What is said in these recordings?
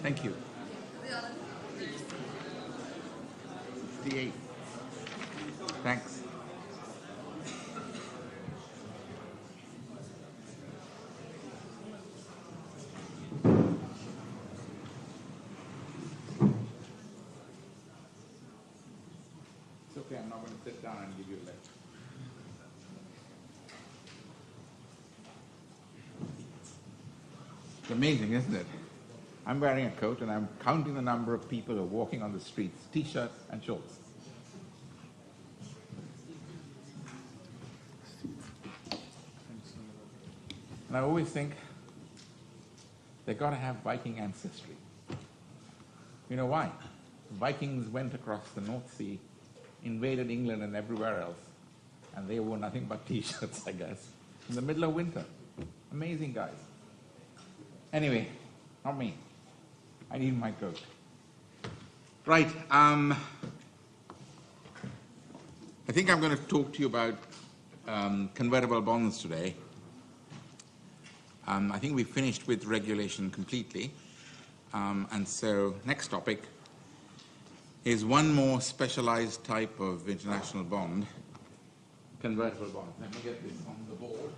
Thank you. D8. Thanks. It's okay, I'm not going to sit down and give you a lecture. It's amazing, isn't it? I'm wearing a coat and I'm counting the number of people who are walking on the streets, t-shirts and shorts. And I always think they've got to have Viking ancestry. You know why? The Vikings went across the North Sea, invaded England and everywhere else, and they wore nothing but t-shirts, I guess, in the middle of winter. Amazing guys. Anyway, not me. I need my coat. Right. I think I'm going to talk to you about convertible bonds today. I think we finished with regulation completely. And so next topic is one more specialized type of international bond, convertible bond. Let me get this on the board.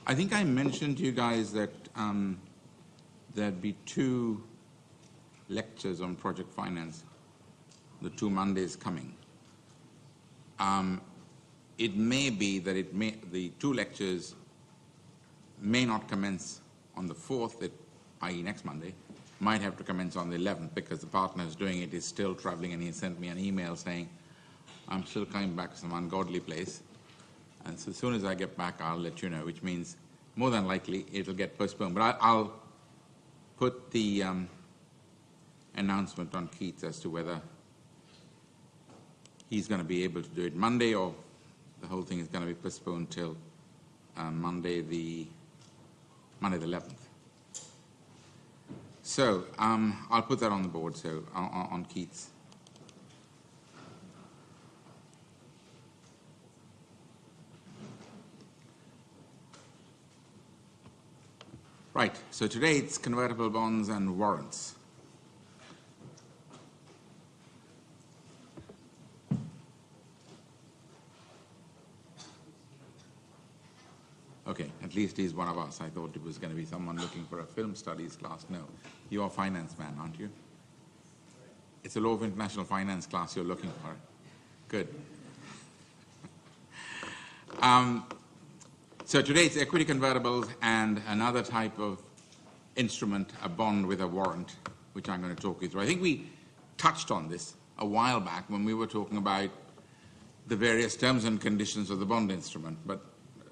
I think I mentioned to you guys that there'd be 2 lectures on project finance, the 2 Mondays coming. It may be that the 2 lectures may not commence on the 4th, i.e. next Monday, might have to commence on the 11th because the partner who's doing it is still traveling, and he sent me an email saying, I'm still coming back to some ungodly place. And so as soon as I get back, I'll let you know, which means more than likely it'll get postponed. But I'll put the announcement on Keith as to whether he's going to be able to do it Monday or the whole thing is going to be postponed till Monday the 11th. So I'll put that on the board, so on Keith's. Right, so today it's convertible bonds and warrants. Okay, at least he's one of us. I thought it was going to be someone looking for a film studies class. No, you're a finance man, aren't you? It's a law of international finance class you're looking for. Good. So today it's equity convertibles and another type of instrument, a bond with a warrant, which I'm going to talk you through. I think we touched on this a while back when we were talking about the various terms and conditions of the bond instrument. But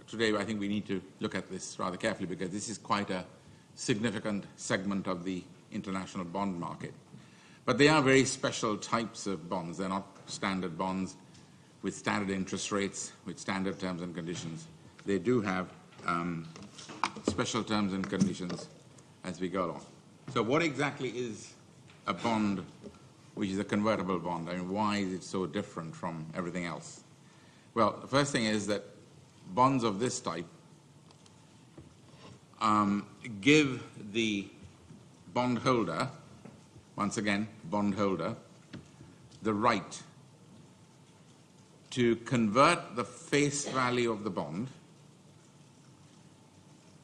today I think we need to look at this rather carefully because this is quite a significant segment of the international bond market. But they are very special types of bonds. They're not standard bonds with standard interest rates, with standard terms and conditions. They do have special terms and conditions as we go along. So what exactly is a bond which is a convertible bond? I mean, why is it so different from everything else? Well, the first thing is that bonds of this type give the bondholder, once again, bondholder, the right to convert the face value of the bond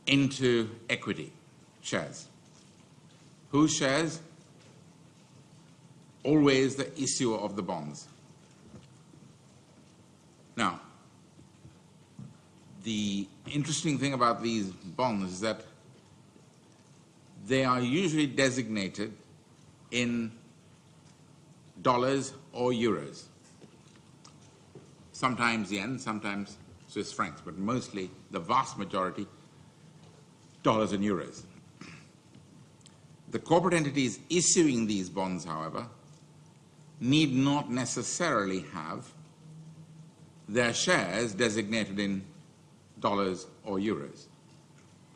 into equity, shares. Whose shares? Always the issuer of the bonds. Now, the interesting thing about these bonds is that they are usually designated in dollars or euros. Sometimes yen, sometimes Swiss francs, but mostly, the vast majority, dollars and euros. The corporate entities issuing these bonds, however, need not necessarily have their shares designated in dollars or euros.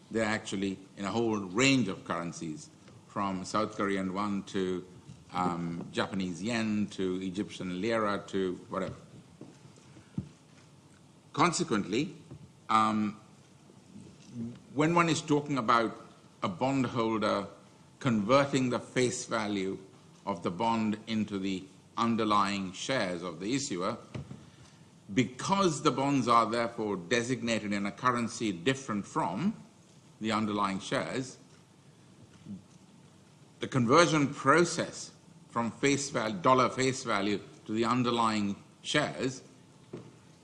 They're actually in a whole range of currencies, from South Korean won to Japanese yen to Egyptian lira to whatever. Consequently, when one is talking about a bondholder converting the face value of the bond into the underlying shares of the issuer, because the bonds are therefore designated in a currency different from the underlying shares, the conversion process from face value, dollar face value to the underlying shares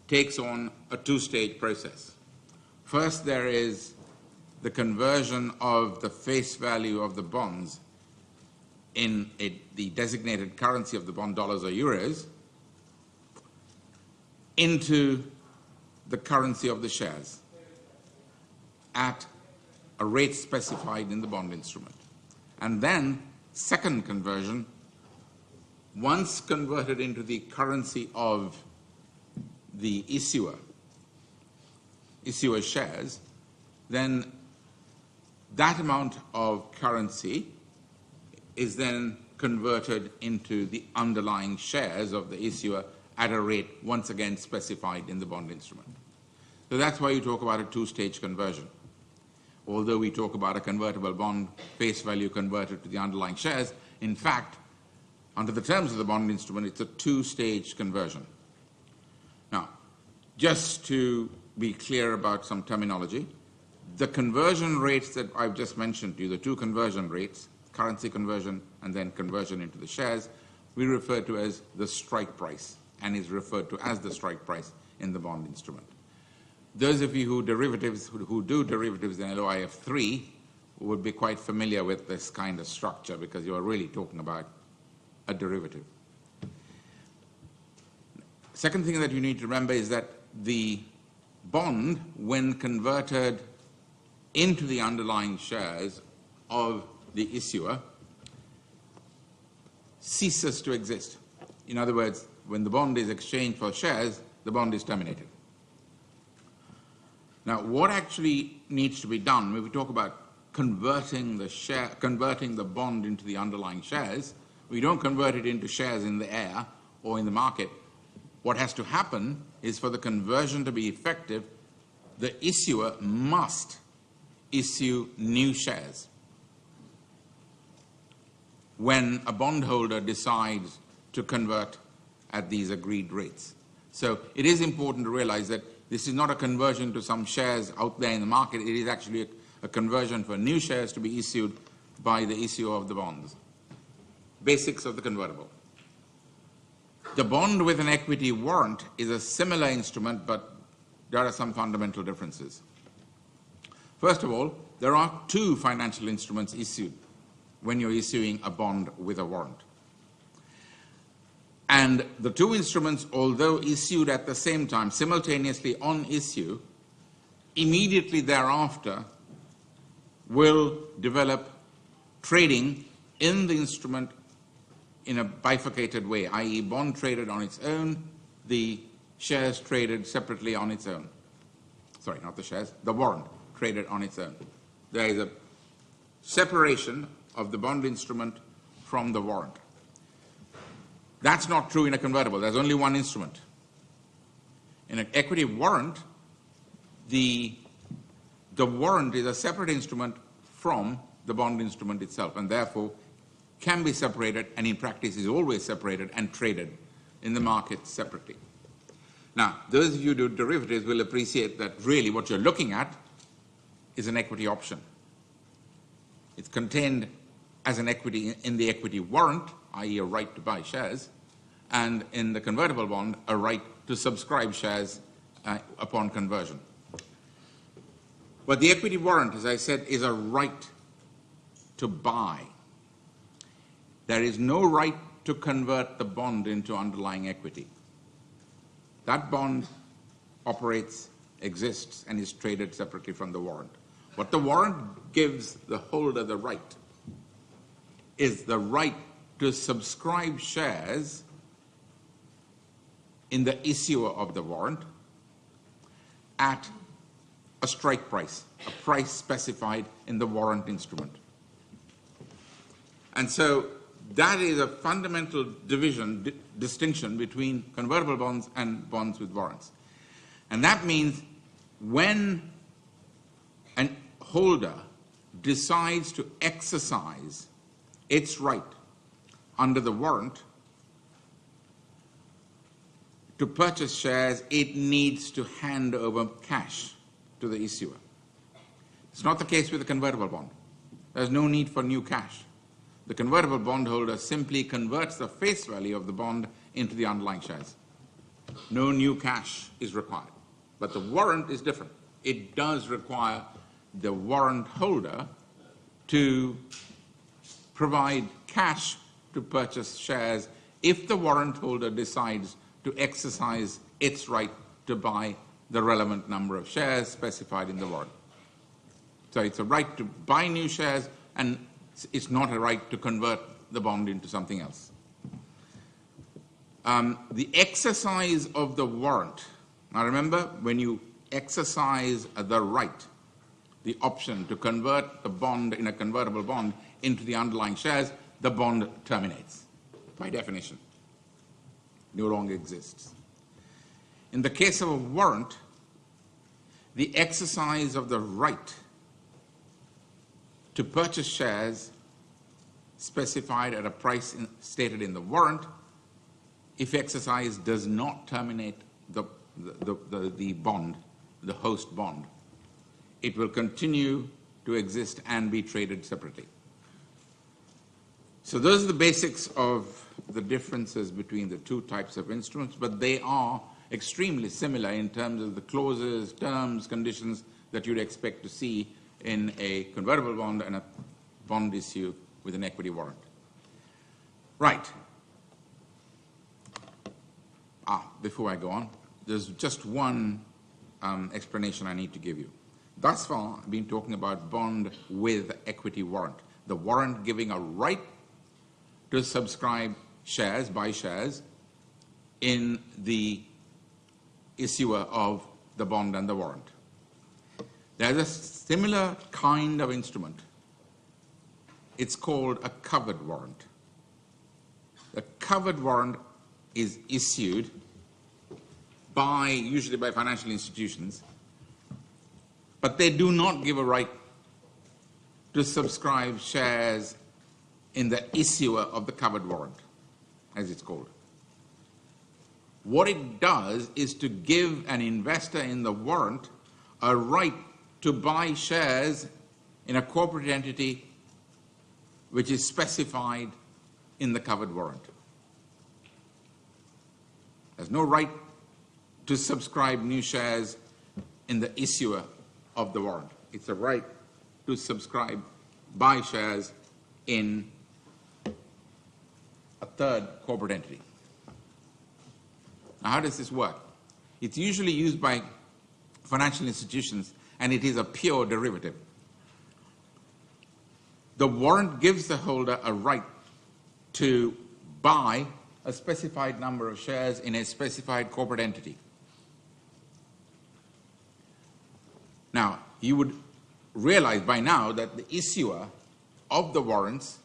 takes on a two-stage process. First, there is the conversion of the face value of the bonds in the designated currency of the bond, dollars or euros, into the currency of the shares at a rate specified in the bond instrument. And then, second conversion, once converted into the currency of the issuer's shares, then that amount of currency is then converted into the underlying shares of the issuer at a rate once again specified in the bond instrument. So that's why you talk about a two-stage conversion. Although we talk about a convertible bond face value converted to the underlying shares, in fact, under the terms of the bond instrument, it's a two-stage conversion. Now, just to be clear about some terminology, the conversion rates that I've just mentioned to you, the two conversion rates, currency conversion and then conversion into the shares, we refer to as the strike price, and is referred to as the strike price in the bond instrument. Those of you who do derivatives in LOIF 3 would be quite familiar with this kind of structure, because you are really talking about a derivative. Second thing that you need to remember is that the bond, when converted into the underlying shares of the issuer, ceases to exist. In other words, when the bond is exchanged for shares, the bond is terminated. Now, what actually needs to be done when we talk about converting the bond into the underlying shares? We don't convert it into shares in the air or in the market. What has to happen is, for the conversion to be effective, the issuer must issue new shares when a bondholder decides to convert at these agreed rates. So it is important to realize that this is not a conversion to some shares out there in the market. It is actually a conversion for new shares to be issued by the issuer of the bonds. Basics of the convertible. The bond with an equity warrant is a similar instrument, but there are some fundamental differences. First of all, there are two financial instruments issued when you're issuing a bond with a warrant. And the two instruments, although issued at the same time, simultaneously on issue, immediately thereafter will develop trading in the instrument in a bifurcated way, i.e. bond traded on its own, the shares traded separately on its own. Sorry, not the shares, the warrant traded on its own. There is a separation of the bond instrument from the warrant. That's not true in a convertible. There's only one instrument. In an equity warrant, the warrant is a separate instrument from the bond instrument itself, and therefore can be separated, and in practice is always separated and traded in the market separately. Now, those of you who do derivatives will appreciate that really what you're looking at is an equity option. It's contained as an equity in the equity warrant, i.e. a right to buy shares, and in the convertible bond, a right to subscribe shares upon conversion. But the equity warrant, as I said, is a right to buy. There is no right to convert the bond into underlying equity. That bond operates, exists, and is traded separately from the warrant. What the warrant gives the holder the right is the right to subscribe shares in the issuer of the warrant at a strike price, a price specified in the warrant instrument. And so that is a fundamental distinction between convertible bonds and bonds with warrants. And that means when a holder decides to exercise its right under the warrant to purchase shares, it needs to hand over cash to the issuer. It's not the case with a convertible bond. There's no need for new cash. The convertible bondholder simply converts the face value of the bond into the underlying shares. No new cash is required. But the warrant is different. It does require the warrant holder to provide cash to purchase shares if the warrant holder decides to exercise its right to buy the relevant number of shares specified in the warrant. So it's a right to buy new shares, and it's not a right to convert the bond into something else. The exercise of the warrant. Now remember, when you exercise the right, the option to convert the bond in a convertible bond into the underlying shares, the bond terminates by definition. No longer exists. In the case of a warrant, the exercise of the right to purchase shares specified at a price stated in the warrant, if exercised, does not terminate the bond, the host bond. It will continue to exist and be traded separately. So those are the basics of the differences between the two types of instruments, but they are extremely similar in terms of the clauses, terms, conditions that you'd expect to see in a convertible bond and a bond issue with an equity warrant. Right. Before I go on, there's just one explanation I need to give you. Thus far, I've been talking about bond with equity warrant. The warrant giving a right to subscribe shares, buy shares, in the issuer of the bond and the warrant. There's a similar kind of instrument. It's called a covered warrant. The covered warrant is issued usually by financial institutions, but they do not give a right to subscribe shares in the issuer of the covered warrant, as it's called. What it does is to give an investor in the warrant a right to buy shares in a corporate entity which is specified in the covered warrant. There's no right to subscribe new shares in the issuer of the warrant. It's a right to subscribe, buy shares in a third corporate entity. Now, how does this work? It's usually used by financial institutions, and it is a pure derivative. The warrant gives the holder a right to buy a specified number of shares in a specified corporate entity. Now, you would realize by now that the issuer of the warrants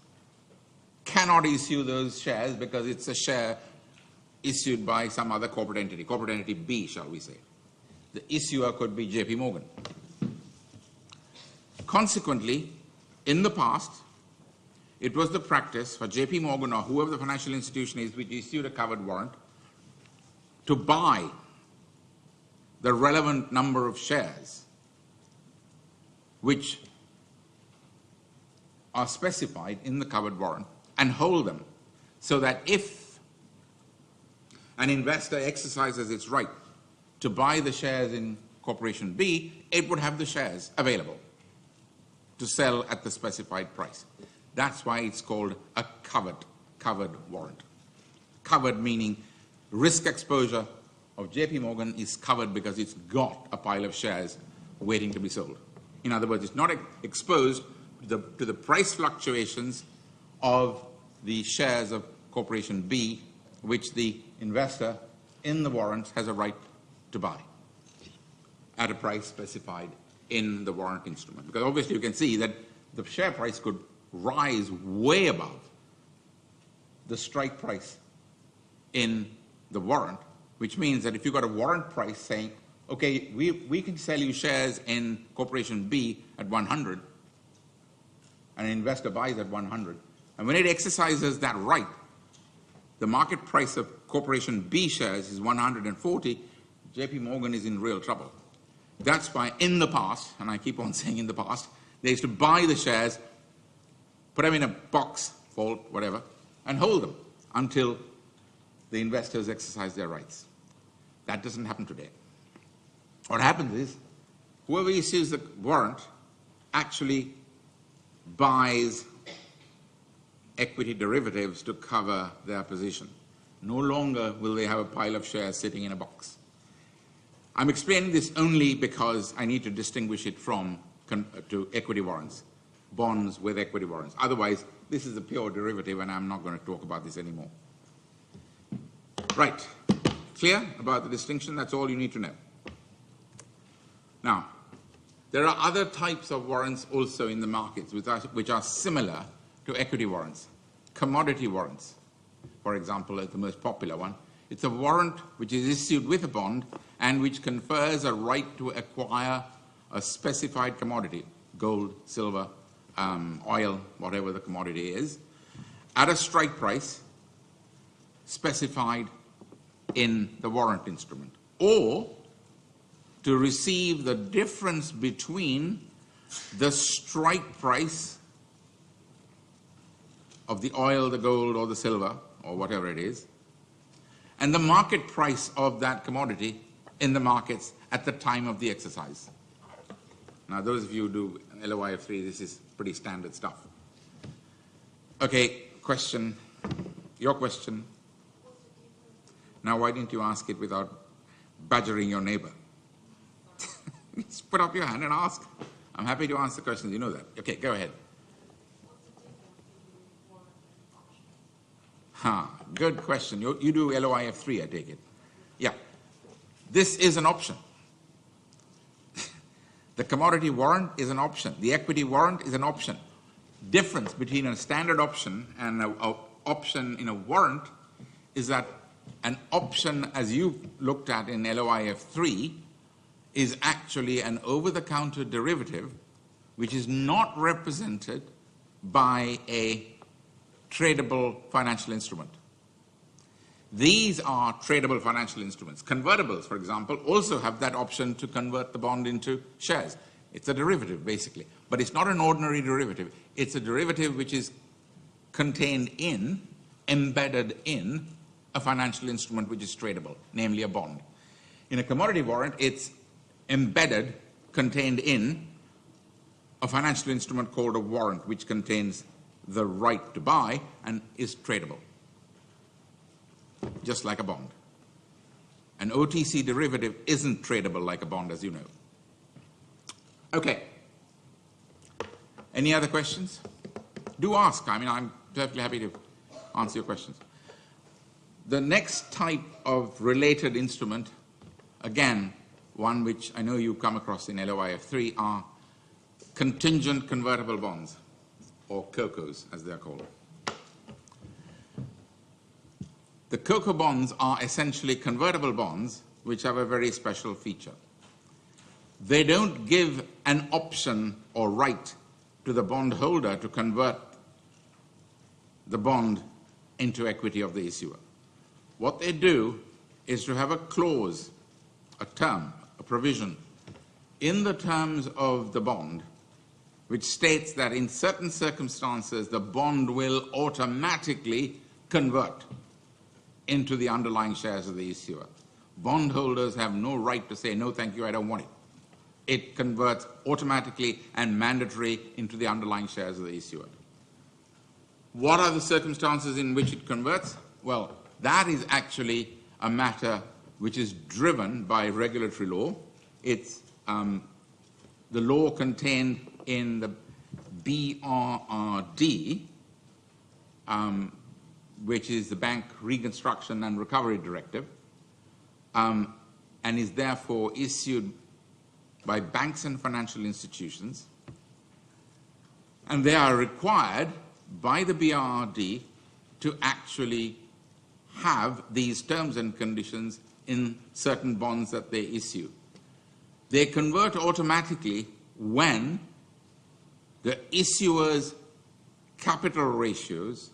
cannot issue those shares because it's a share issued by some other corporate entity B, shall we say. The issuer could be JP Morgan. Consequently, in the past, it was the practice for JP Morgan or whoever the financial institution is which issued a covered warrant to buy the relevant number of shares which are specified in the covered warrant and hold them so that if an investor exercises its right to buy the shares in Corporation B, it would have the shares available to sell at the specified price. That's why it's called a covered warrant. covered, meaning risk exposure of JP Morgan is covered because it's got a pile of shares waiting to be sold. In other words, it's not exposed to the price fluctuations of the shares of Corporation B, which the investor in the warrant has a right to buy at a price specified in the warrant instrument. Because obviously you can see that the share price could rise way above the strike price in the warrant, which means that if you've got a warrant price saying, okay, we can sell you shares in Corporation B at 100, and an investor buys at 100, and when it exercises that right, the market price of Corporation B shares is 140, JP Morgan is in real trouble. That's why in the past, and I keep on saying in the past, they used to buy the shares, put them in a box, vault, whatever, and hold them until the investors exercise their rights. That doesn't happen today. What happens is, whoever issues the warrant actually buys equity derivatives to cover their position. No longer will they have a pile of shares sitting in a box. I'm explaining this only because I need to distinguish it from to equity warrants, bonds with equity warrants. Otherwise, this is a pure derivative and I'm not going to talk about this anymore. Right. Clear about the distinction? That's all you need to know. Now, there are other types of warrants also in the markets which are similar to equity warrants. Commodity warrants, for example, is the most popular one. It's a warrant which is issued with a bond and which confers a right to acquire a specified commodity, gold, silver, oil, whatever the commodity is, at a strike price specified in the warrant instrument, or to receive the difference between the strike price of the oil, the gold, or the silver, or whatever it is, and the market price of that commodity in the markets at the time of the exercise. Now, those of you who do LOIF3, this is pretty standard stuff. Okay, question. Your question. Now, why didn't you ask it without badgering your neighbor? Just put up your hand and ask. I'm happy to answer questions. You know that. Okay, go ahead. Good question. You do LOIF3, I take it. Yeah. This is an option. The commodity warrant is an option. The equity warrant is an option. Difference between a standard option and an option in a warrant is that an option, as you looked at in LOIF3, is actually an over-the-counter derivative which is not represented by a tradable financial instrument. These are tradable financial instruments. Convertibles, for example, also have that option to convert the bond into shares. It's a derivative, basically. But it's not an ordinary derivative. It's a derivative which is contained in, embedded in, a financial instrument which is tradable, namely a bond. In a commodity warrant, it's embedded, contained in, a financial instrument called a warrant, which contains the right to buy and is tradable, just like a bond. An OTC derivative isn't tradable like a bond, as you know. Okay. Any other questions? Do ask. I mean, I'm perfectly happy to answer your questions. The next type of related instrument, again, one which I know you come across in LOIF3, are contingent convertible bonds, or COCOs, as they are called. The COCO bonds are essentially convertible bonds which have a very special feature. They don't give an option or right to the bondholder to convert the bond into equity of the issuer. What they do is to have a clause, a term, a provision in the terms of the bond which states that in certain circumstances the bond will automatically convert into the underlying shares of the issuer. Bondholders have no right to say, no, thank you, I don't want it. It converts automatically and mandatory into the underlying shares of the issuer. What are the circumstances in which it converts? Well, That is actually a matter which is driven by regulatory law. It's the law contained in the BRRD, which is the Bank Reconstruction and Recovery Directive, and is therefore issued by banks and financial institutions, and they are required by the BRRD to actually have these terms and conditions in certain bonds that they issue. They convert automatically when the issuer's capital ratios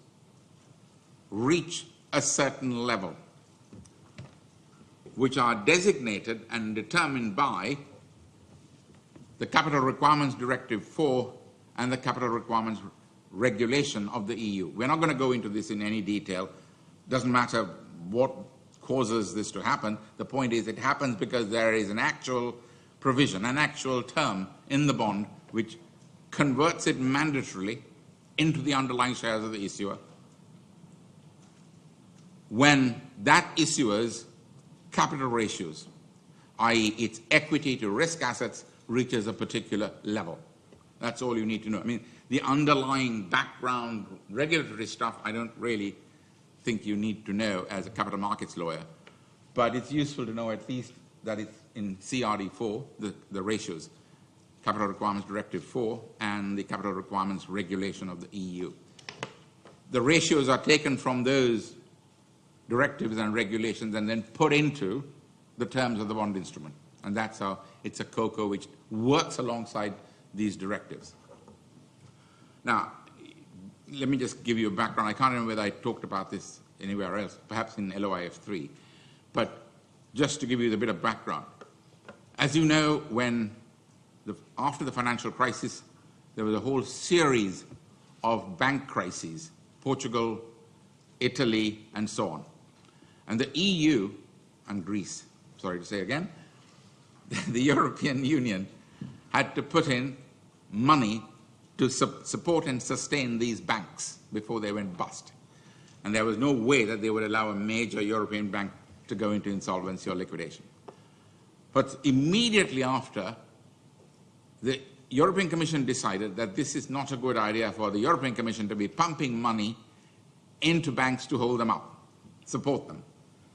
reach a certain level, which are designated and determined by the Capital Requirements Directive 4 and the Capital Requirements Regulation of the EU. We're not going to go into this in any detail. Doesn't matter what causes this to happen. The point is it happens because there is an actual provision, an actual term in the bond which converts it mandatorily into the underlying shares of the issuer when that issuer's capital ratios, i.e. its equity to risk assets, reaches a particular level. That's all you need to know. I mean, the underlying background regulatory stuff, I don't really think you need to know as a capital markets lawyer, but it's useful to know at least that it's in CRD4, the ratios, Capital Requirements Directive 4 and the Capital Requirements Regulation of the EU. The ratios are taken from those directives and regulations and then put into the terms of the bond instrument. And that's how it's a COCO which works alongside these directives. Now, let me just give you a background. I can't remember whether I talked about this anywhere else, perhaps in LOIF 3, but just to give you a bit of background. As you know, after the financial crisis, there was a whole series of bank crises, Portugal, Italy, and so on. And the EU, and Greece, sorry to say again, the European Union had to put in money to support and sustain these banks before they went bust. And there was no way that they would allow a major European bank to go into insolvency or liquidation. But immediately after, the European Commission decided that this is not a good idea for the European Commission to be pumping money into banks to hold them up, support them.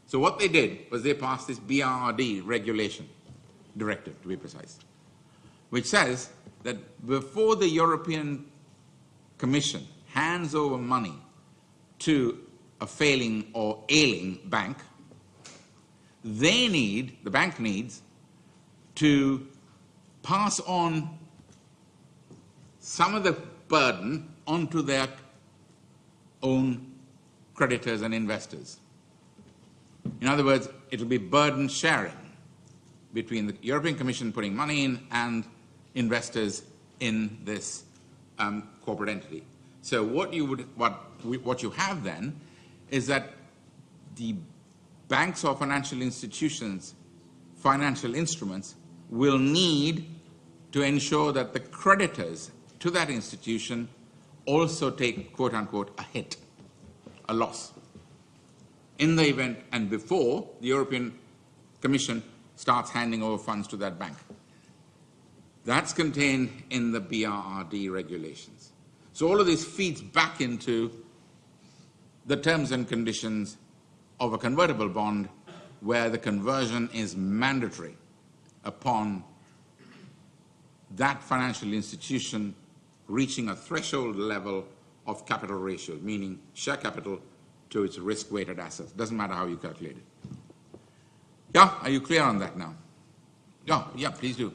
So what they did was they passed this BRRD regulation, directive to be precise, which says that before the European Commission hands over money to a failing or ailing bank, the bank needs to pass on some of the burden onto their own creditors and investors. In other words, it will be burden sharing between the European Commission putting money in and investors in this corporate entity. So what you have then is that the banks or financial institutions, financial instruments, will need to ensure that the creditors to that institution also take, quote unquote, a hit, a loss, in the event and before the European Commission starts handing over funds to that bank. That's contained in the BRRD regulations. So all of this feeds back into the terms and conditions of a convertible bond where the conversion is mandatory upon that financial institution reaching a threshold level of capital ratio, meaning share capital to its risk-weighted assets. Doesn't matter how you calculate it. Yeah, are you clear on that now? Yeah, please do.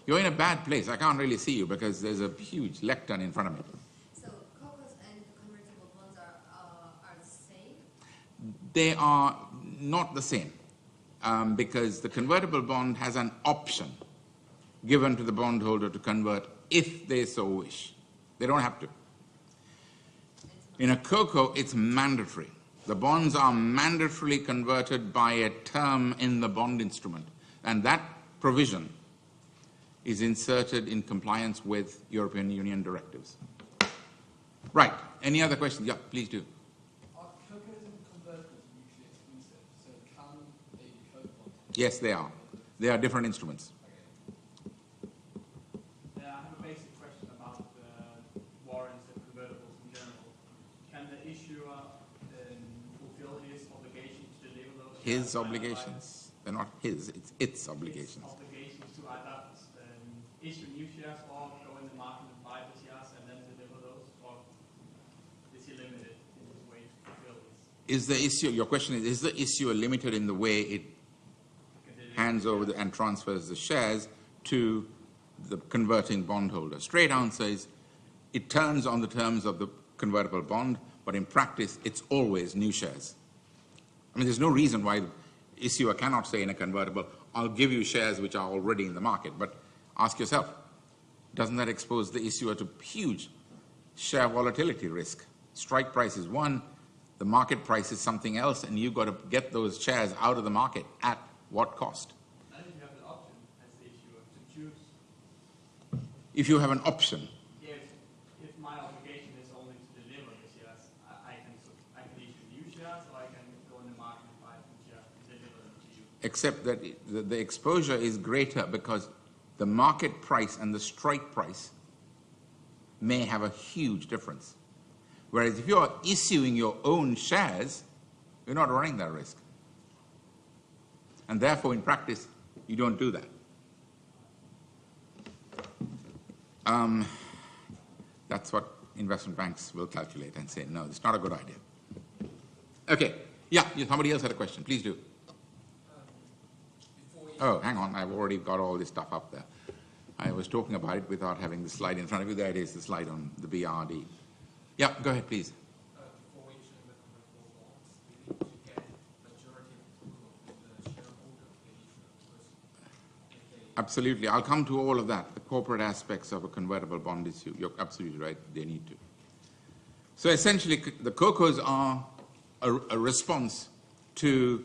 You're in a bad place. I can't really see you because there's a huge lectern in front of me. So COCOs and convertible bonds are the same? They are not the same because the convertible bond has an option given to the bondholder to convert if they so wish. They don't have to. In a COCO, it's mandatory. The bonds are mandatorily converted by a term in the bond instrument, and that provision is inserted in compliance with European Union directives. Right. Any other questions? Yeah, please do. Are COCOs and convertibles mutually Yes, they are. They are different instruments. I have a basic question about warrants and convertibles in general. Can the issuer fulfill his obligation to deliver those? His obligations. They're not his, it's its obligations. His obligations to either issue new shares or go in the market and buy the shares and then deliver those, or is he limited in his way to fulfill this? Is the issue, your question is the issuer limited in the way it hands over and transfers the shares to the converting bondholder? Straight answer is it turns on the terms of the convertible bond, but in practice it's always new shares. I mean, there's no reason why the issuer cannot say in a convertible, I'll give you shares which are already in the market. But ask yourself, doesn't that expose the issuer to huge share volatility risk? Strike price is one, the market price is something else, and you've got to get those shares out of the market at what cost? I think you have the option as the issuer to choose. If you have an option, If my obligation is only to deliver the shares, I can issue new shares, or I can go in the market and buy some shares and deliver them to you. except that the exposure is greater because the market price and the strike price may have a huge difference. Whereas if you're issuing your own shares, you're not running that risk. And therefore, in practice, you don't do that. That's what investment banks will calculate and say, no, it's not a good idea. Okay. Yeah, somebody else had a question. Please do. Oh, hang on. I've already got all this stuff up there. I was talking about it without having the slide in front of you. There it is, the slide on the BRD. Yeah, go ahead, please. Before issuing the convertible bonds, we need to get majority approval of the shareholder of the issuer. Absolutely. I'll come to all of that, the corporate aspects of a convertible bond issue. You're absolutely right. They need to. So essentially, the COCOs are a response to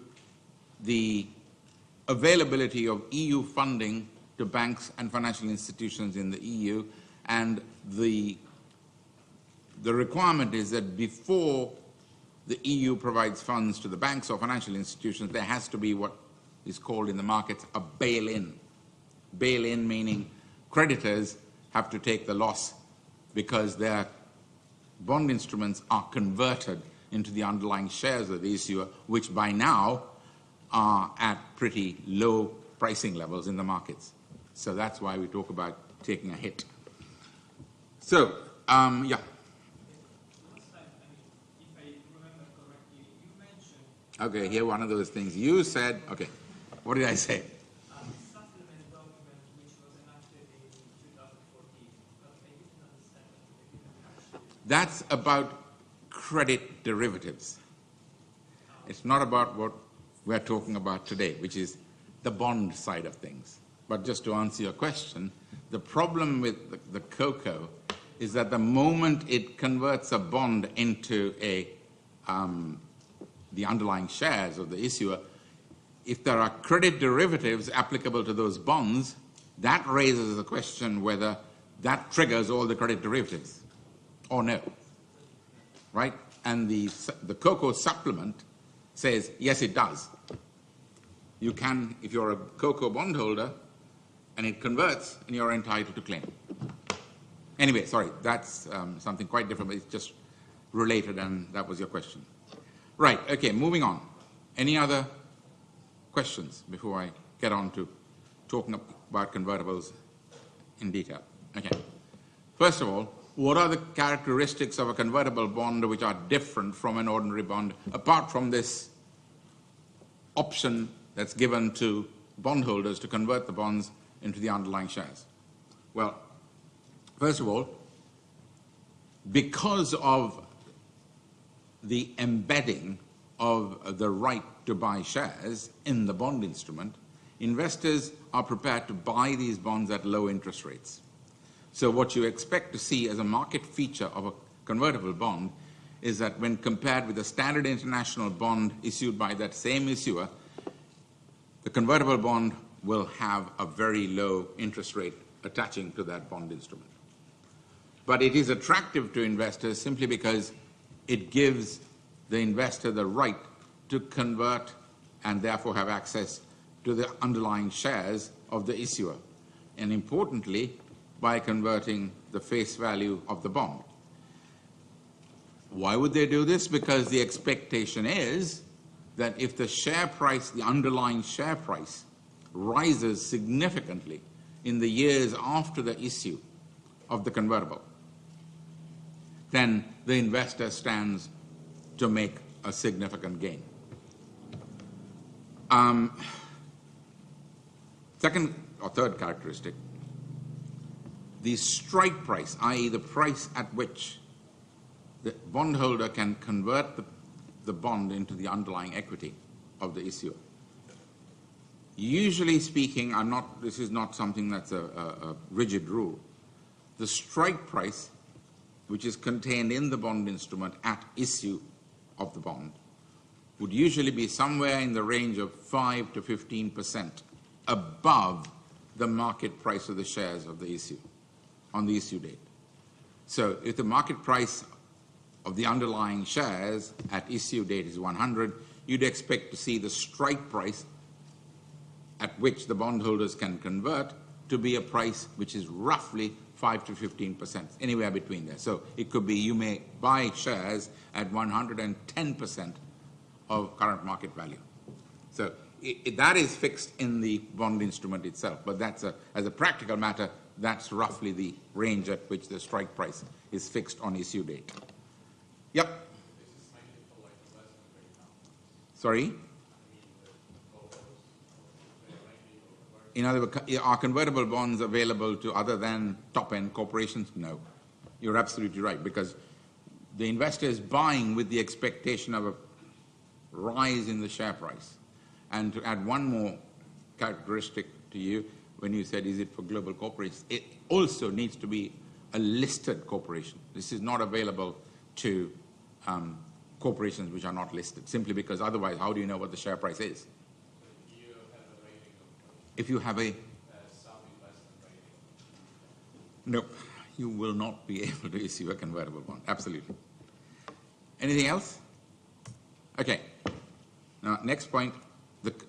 the availability of EU funding to banks and financial institutions in the EU, and the requirement is that before the EU provides funds to the banks or financial institutions, there has to be what is called in the markets a bail-in. Bail-in meaning creditors have to take the loss because their bond instruments are converted into the underlying shares of the issuer, which by now are at pretty low pricing levels in the markets. So that's why we talk about taking a hit. So, yeah. Last time, if I remember correctly, you mentioned Okay, here one of those things. You said, okay, what did I say? supplement document which was enacted in 2014, but I didn't understand that. I didn't catch it. That's about credit derivatives. It's not about what we're talking about today, which is the bond side of things. But just to answer your question, the problem with the COCO is that the moment it converts a bond into the underlying shares of the issuer, if there are credit derivatives applicable to those bonds, that raises the question whether that triggers all the credit derivatives or no. Right? And the COCO supplement says, yes, it does. You can, if you're a COCO bondholder and it converts, and you're entitled to claim. Anyway, sorry, that's something quite different, but it's just related, and that was your question. Right, okay, moving on. Any other questions before I get on to talking about convertibles in detail? Okay. First of all, what are the characteristics of a convertible bond which are different from an ordinary bond, apart from this option that's given to bondholders to convert the bonds into the underlying shares? Well, first of all, because of the embedding of the right to buy shares in the bond instrument, investors are prepared to buy these bonds at low interest rates. So what you expect to see as a market feature of a convertible bond is that when compared with a standard international bond issued by that same issuer, the convertible bond will have a very low interest rate attaching to that bond instrument. But it is attractive to investors simply because it gives the investor the right to convert and therefore have access to the underlying shares of the issuer, and importantly, by converting the face value of the bond. Why would they do this? Because the expectation is that if the share price, the underlying share price, rises significantly in the years after the issue of the convertible, then the investor stands to make a significant gain. Second or third characteristic, the strike price, i.e. the price at which the bondholder can convert the bond into the underlying equity of the issuer. Usually speaking, this is not something that's a rigid rule. The strike price, which is contained in the bond instrument at issue of the bond, would usually be somewhere in the range of 5 to 15% above the market price of the shares of the issue on the issue date. So if the market price of the underlying shares at issue date is 100, you'd expect to see the strike price at which the bondholders can convert to be a price which is roughly 5 to 15%, anywhere between there. So it could be you may buy shares at 110% of current market value. So that is fixed in the bond instrument itself, but that's as a practical matter, that's roughly the range at which the strike price is fixed on issue date. Yep. Sorry? In other words, are convertible bonds available to other than top-end corporations? No. You're absolutely right, because the investor is buying with the expectation of a rise in the share price. And to add one more characteristic to you, when you said, is it for global corporations, it also needs to be a listed corporation. This is not available to corporations which are not listed, simply because otherwise, how do you know what the share price is? If you have a no, you will not be able to issue a convertible bond. Absolutely. Anything else? Okay. Now, next point,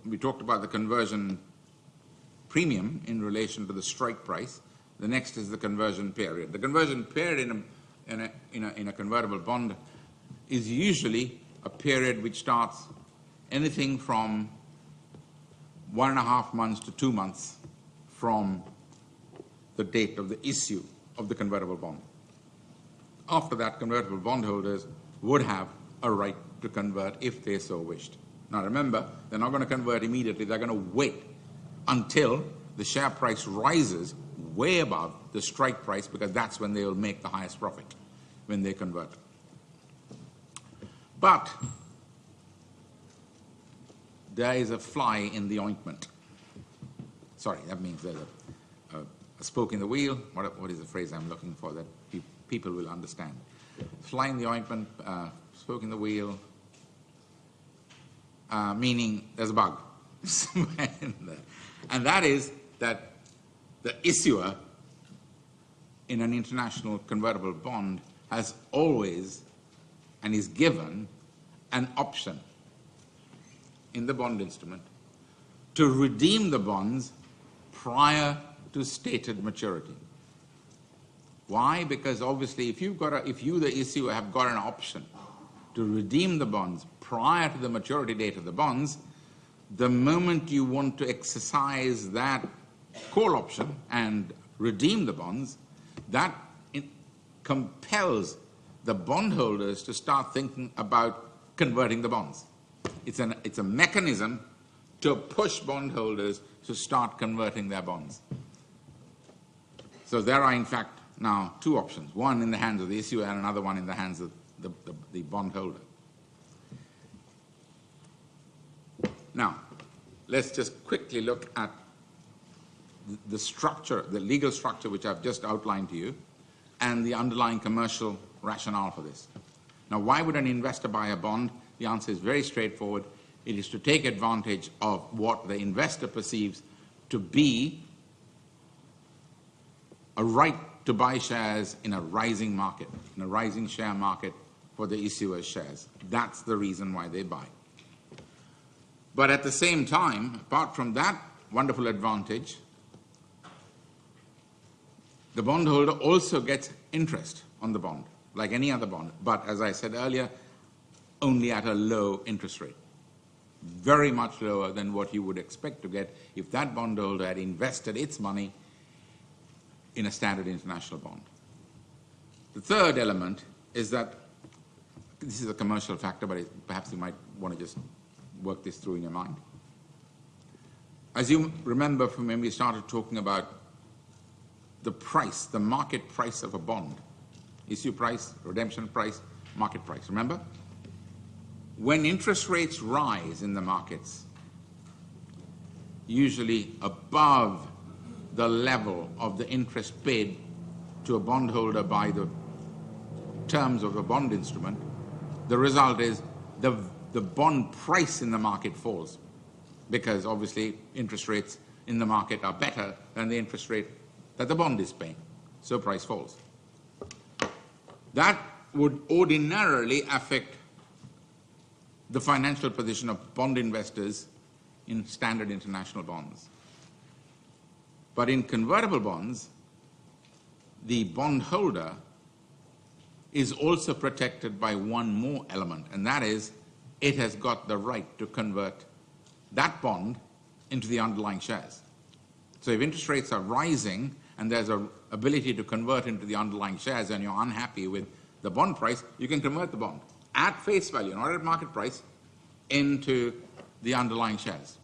we talked about the conversion premium in relation to the strike price. The next is the conversion period. The conversion period in a convertible bond is usually a period which starts anything from 1.5 months to 2 months from the date of the issue of the convertible bond. After that, convertible bondholders would have a right to convert if they so wished. Now remember, they're not going to convert immediately. They're going to wait until the share price rises way above the strike price, because that's when they will make the highest profit, when they convert. But there is a fly in the ointment. Sorry, that means there's a spoke in the wheel. What is the phrase I'm looking for that people will understand? Fly in the ointment, spoke in the wheel, meaning there's a bug somewhere in there. And that is that the issuer in an international convertible bond has always and is given an option in the bond instrument to redeem the bonds prior to stated maturity. Why? Because obviously if you, the issuer, have got an option to redeem the bonds prior to the maturity date of the bonds, the moment you want to exercise that call option and redeem the bonds, that compels the bondholders to start thinking about converting the bonds. It's a mechanism to push bondholders to start converting their bonds. So there are, in fact, now two options, one in the hands of the issuer and another one in the hands of the bondholder. Now, let's just quickly look at the structure, the legal structure which I've just outlined to you, and the underlying commercial rationale for this. Now, why would an investor buy a bond? The answer is very straightforward. It is to take advantage of what the investor perceives to be a right to buy shares in a rising market, in a rising share market for the issuer's shares. That's the reason why they buy. But at the same time, apart from that wonderful advantage, the bondholder also gets interest on the bond, like any other bond. But as I said earlier, only at a low interest rate. Very much lower than what you would expect to get if that bondholder had invested its money in a standard international bond. The third element is that, this is a commercial factor, but perhaps you might want to just work this through in your mind. As you remember from when we started talking about the price, the market price of a bond, issue price, redemption price, market price, remember? When interest rates rise in the markets, usually above the level of the interest paid to a bondholder by the terms of a bond instrument, the result is the bond price in the market falls, because obviously interest rates in the market are better than the interest rate that the bond is paying, so price falls. That would ordinarily affect the financial position of bond investors in standard international bonds. But in convertible bonds, the bondholder is also protected by one more element, and that is it has got the right to convert that bond into the underlying shares. So if interest rates are rising and there's an ability to convert into the underlying shares and you're unhappy with the bond price, you can convert the bond at face value, not at market price, into the underlying shares.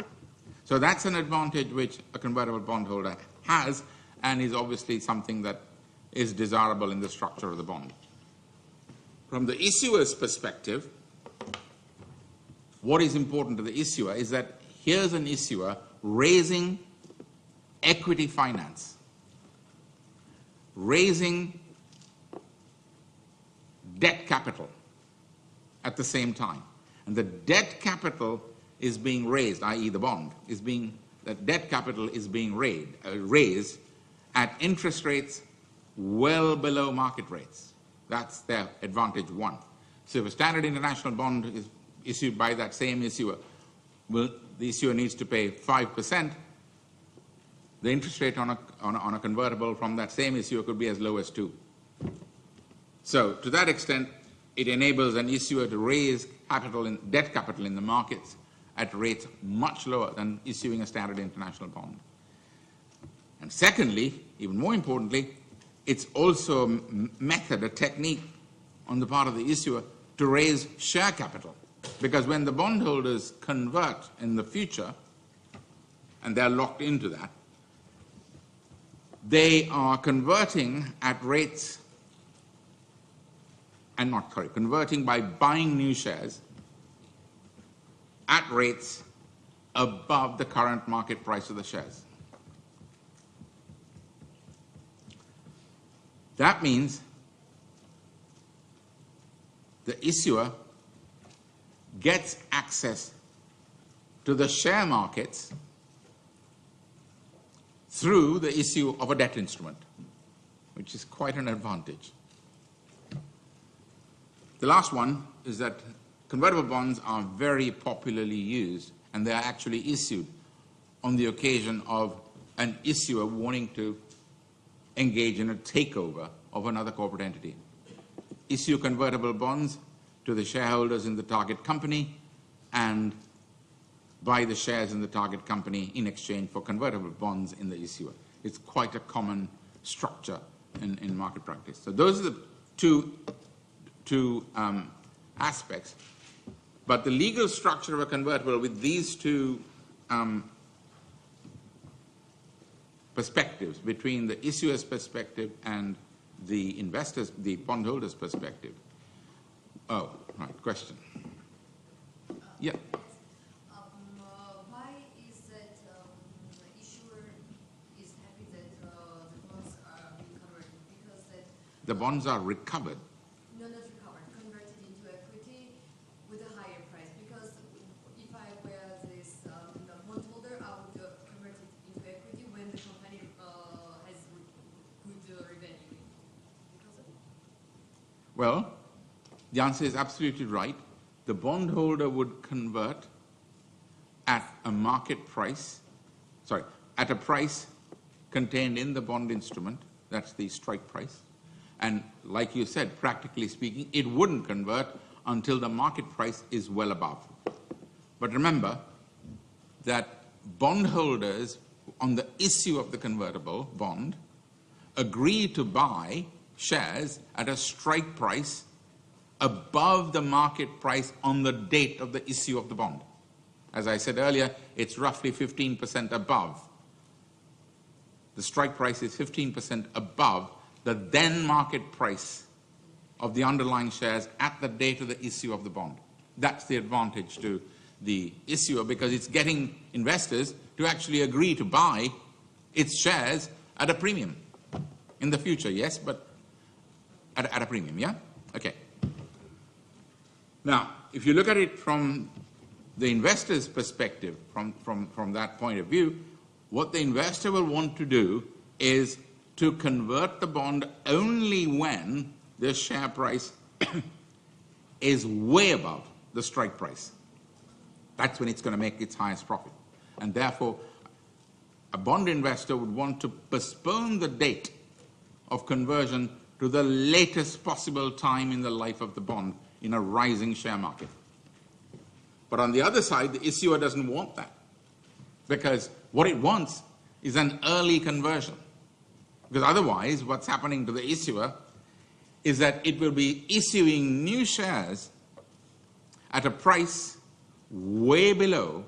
So that's an advantage which a convertible bondholder has, and is obviously something that is desirable in the structure of the bond. From the issuer's perspective, what is important to the issuer is that here's an issuer raising equity finance, raising debt capital at the same time. And the debt capital is being raised, i.e. the bond, that debt capital is being raised at interest rates well below market rates. That's their advantage one. So if a standard international bond is issued by that same issuer, the issuer needs to pay 5%. The interest rate on a convertible from that same issuer could be as low as 2%. So to that extent, it enables an issuer to raise debt capital in the markets at rates much lower than issuing a standard international bond. And secondly, even more importantly, it's also a method, a technique on the part of the issuer to raise share capital. Because when the bondholders convert in the future, and they're locked into that, they are converting at rates, converting by buying new shares at rates above the current market price of the shares. That means the issuer gets access to the share markets through the issue of a debt instrument, which is quite an advantage. The last one is that convertible bonds are very popularly used, and they are actually issued on the occasion of an issuer wanting to engage in a takeover of another corporate entity. Issue convertible bonds to the shareholders in the target company and buy the shares in the target company in exchange for convertible bonds in the issuer. It's quite a common structure in market practice. So those are the two aspects. But the legal structure of a convertible with these two perspectives, between the issuer's perspective and the investor's, the bondholder's perspective. Oh, right, question. Yeah. Why is that the issuer is happy that the bonds are recovered? Because that The bonds are recovered. no, not recovered, converted into equity with a higher price. Because if I were this bondholder, I would convert it into equity when the company has good revenue. Because of Well, the answer is absolutely right. The bondholder would convert at a market price, sorry, at a price contained in the bond instrument, that's the strike price. And like you said, practically speaking, it wouldn't convert until the market price is well above. But remember that bondholders on the issue of the convertible bond agree to buy shares at a strike price above the market price on the date of the issue of the bond. As I said earlier, it's roughly 15% above. The strike price is 15% above the then market price of the underlying shares at the date of the issue of the bond. That's the advantage to the issuer, because it's getting investors to actually agree to buy its shares at a premium in the future, yes, but at a premium, yeah? Okay. Now, if you look at it from the investor's perspective, from that point of view, what the investor will want to do is to convert the bond only when the share price is way above the strike price. That's when it's going to make its highest profit. And therefore, a bond investor would want to postpone the date of conversion to the latest possible time in the life of the bond in a rising share market. But on the other side, the issuer doesn't want that, because what it wants is an early conversion. Because otherwise, what's happening to the issuer is that it will be issuing new shares at a price way below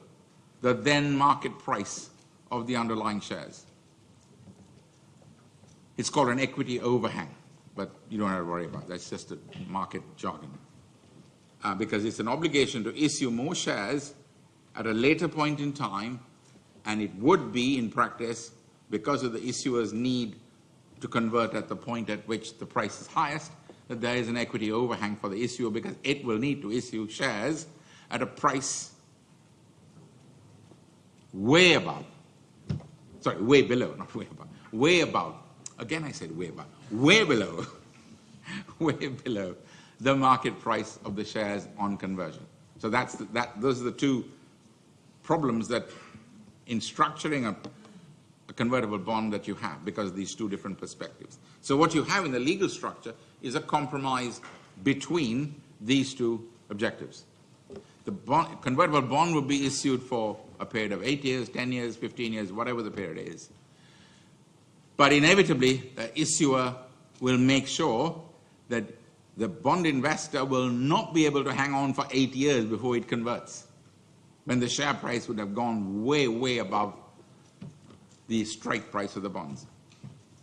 the then market price of the underlying shares. It's called an equity overhang, but you don't have to worry about that. That's just a market jargon. Because it's an obligation to issue more shares at a later point in time, and it would be, in practice, because of the issuer's need to convert at the point at which the price is highest, that there is an equity overhang for the issuer, because it will need to issue shares at a price way above, sorry, way below, not way above, way above. Again, I said way above, way below, way below the market price of the shares on conversion. So those are the two problems that in structuring a convertible bond that you have, because of these two different perspectives. So what you have in the legal structure is a compromise between these two objectives. The convertible bond will be issued for a period of 8 years, 10 years, 15 years, whatever the period is. But inevitably, the issuer will make sure that the bond investor will not be able to hang on for 8 years before it converts, when the share price would have gone way, way above the strike price of the bonds.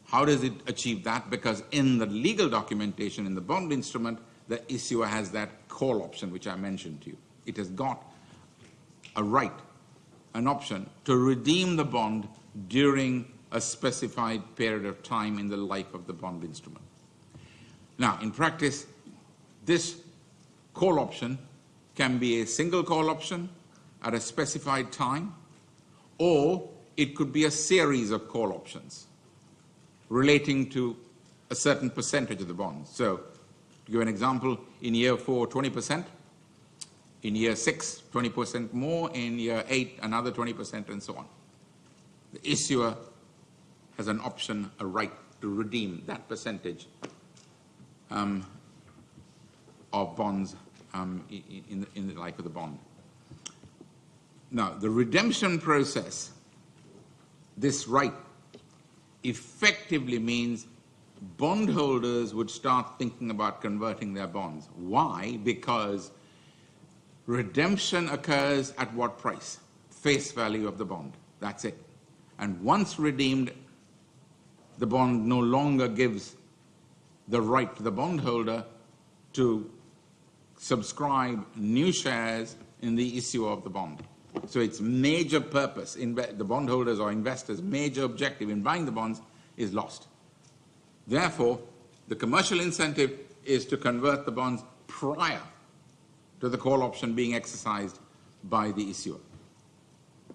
How does it achieve that? Because in the legal documentation in the bond instrument, the issuer has that call option, which I mentioned to you. It has got a right, an option to redeem the bond during a specified period of time in the life of the bond instrument. Now, in practice, this call option can be a single call option at a specified time, or it could be a series of call options relating to a certain percentage of the bonds. So, to give an example, in year 4, 20%, in year 6, 20% more, in year 8, another 20%, and so on. The issuer has an option, a right to redeem that percentage of bonds in the life of the bond. Now, the redemption process, this right, effectively means bondholders would start thinking about converting their bonds. Why? Because redemption occurs at what price? Face value of the bond. That's it. And once redeemed, the bond no longer gives the right to the bondholder to subscribe new shares in the issue of the bond. So its major purpose, the bondholders or investors' major objective in buying the bonds is lost. Therefore, the commercial incentive is to convert the bonds prior to the call option being exercised by the issuer.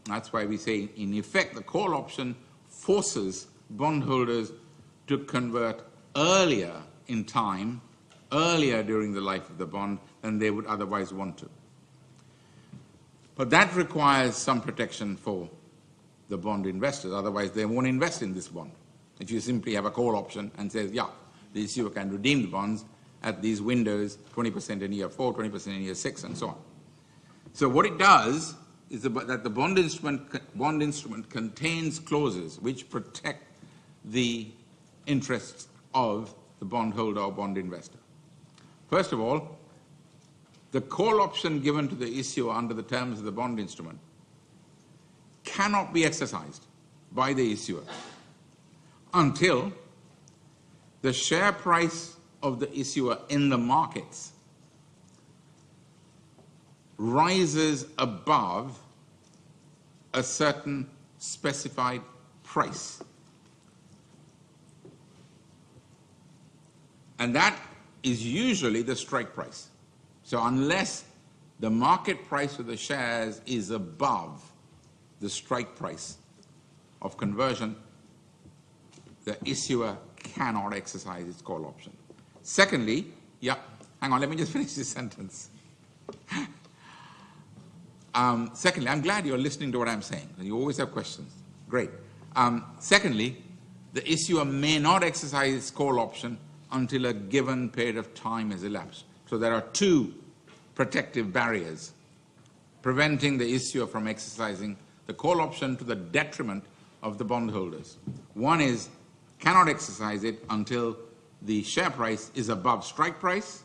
That's why we say, in effect, the call option forces bondholders to convert earlier in time, earlier during the life of the bond, than they would otherwise want to. But that requires some protection for the bond investors, otherwise they won't invest in this bond. If you simply have a call option and says, yeah, the issuer can redeem the bonds at these windows, 20% in year 4, 20% in year 6, and so on. So what it does is that the bond instrument contains clauses which protect the interests of the bondholder or bond investor. First of all, the call option given to the issuer under the terms of the bond instrument cannot be exercised by the issuer until the share price of the issuer in the markets rises above a certain specified price. And that is usually the strike price. So unless the market price of the shares is above the strike price of conversion, the issuer cannot exercise its call option. Secondly, hang on, let me just finish this sentence. Secondly, I'm glad you're listening to what I'm saying. You always have questions. Great. Secondly, the issuer may not exercise its call option until a given period of time has elapsed. So there are two protective barriers preventing the issuer from exercising the call option to the detriment of the bondholders. One is, cannot exercise it until the share price is above strike price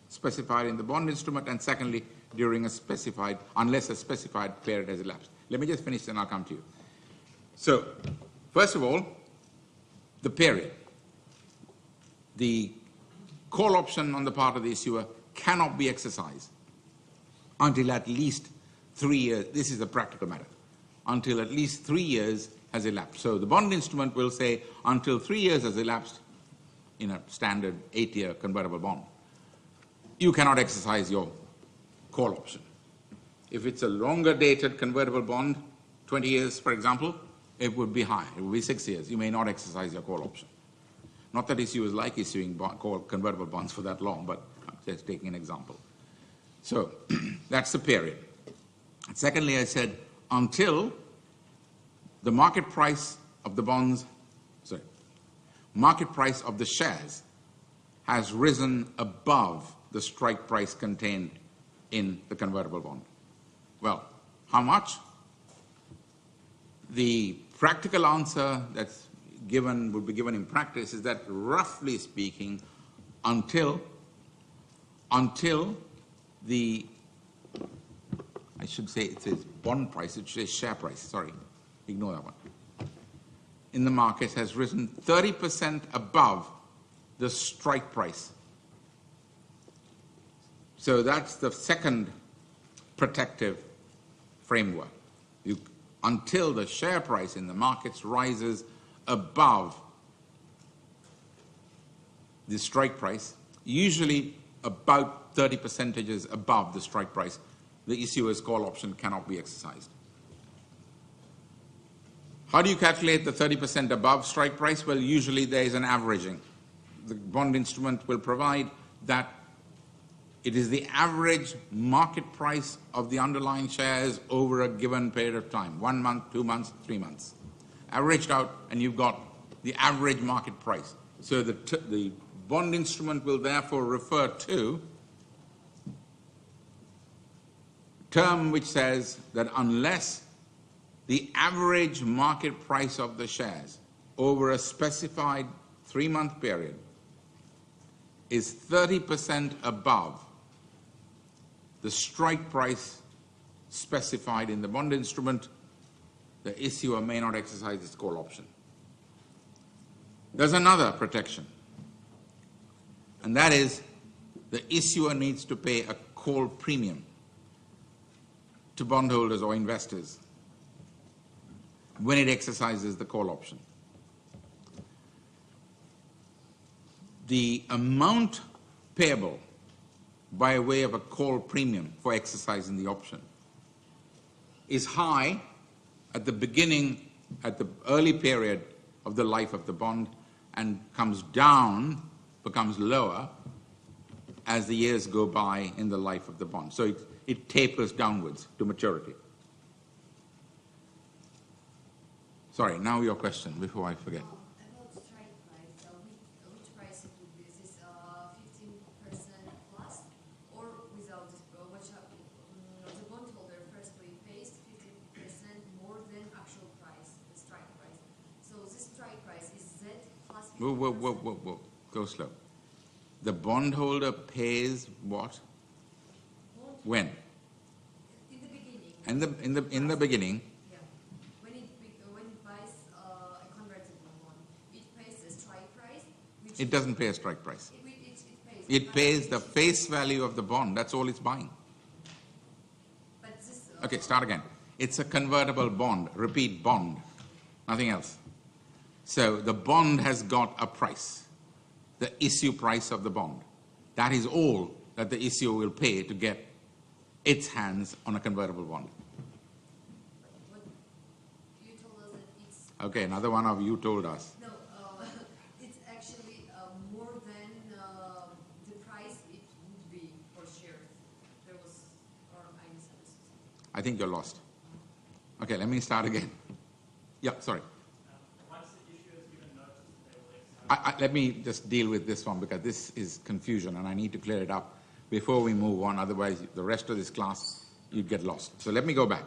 specified in the bond instrument, and secondly, during a specified, unless a specified period has elapsed. Let me just finish, then I'll come to you. So, first of all, the period. The call option on the part of the issuer cannot be exercised until at least 3 years. This is a practical matter. Until at least 3 years has elapsed. So the bond instrument will say until 3 years has elapsed in a standard 8-year convertible bond, you cannot exercise your call option. If it's a longer dated convertible bond, 20 years for example, it would be higher. It would be 6 years. You may not exercise your call option. Not that issuers like issuing convertible bonds for that long, but I'm just taking an example. So that's the period. Secondly, I said until the market price of the bonds, market price of the shares has risen above the strike price contained in the convertible bond. Well, how much? The practical answer that's given, would be given in practice, is that roughly speaking, until the, I should say it says bond price, it says share price, sorry, ignore that one, in the market has risen 30% above the strike price. So that's the second protective framework. Until the share price in the markets rises above the strike price, usually about 30% above the strike price, the issuer's call option cannot be exercised. How do you calculate the 30% above strike price? Well, usually there is an averaging. The bond instrument will provide that it is the average market price of the underlying shares over a given period of time, 1 month, 2 months, 3 months. Averaged out, and you've got the average market price. So the bond instrument will therefore refer to a term which says that unless the average market price of the shares over a specified 3-month period is 30% above the strike price specified in the bond instrument, the issuer may not exercise its call option. There's another protection, and that is the issuer needs to pay a call premium to bondholders or investors when it exercises the call option. The amount payable by way of a call premium for exercising the option is high at the beginning, at the early period of the life of the bond, and comes down, becomes lower as the years go by in the life of the bond. So it tapers downwards to maturity. Sorry, now your question before I forget. About strike price, which price it would be? Is this 15% plus or without this? The bondholder firstly pays 15% more than actual price, the strike price. So this strike price is Z plus 15%. Whoa. Go slow. The bondholder pays what? When? In the beginning. In the beginning, Yeah. When it buys a convertible bond, it pays the strike price, which it doesn't pay a strike price. it pays. It pays the face value of the bond. That's all it's buying. But this. Okay, start again. It's a convertible bond. Repeat, bond. Nothing else. So the bond has got a price. The issue price of the bond. That is all that the issuer will pay to get its hands on a convertible bond. What you told us that it's Okay, another one of you told us. no, it's actually more than the price it would be for shares. There was, or I misunderstood. I think you're lost. Okay, let me start again. Yeah, sorry. Once the issuer is given notice, they will exercise. Let me just deal with this one because this is confusion and I need to clear it up before we move on. Otherwise, the rest of this class, you'd get lost. So let me go back.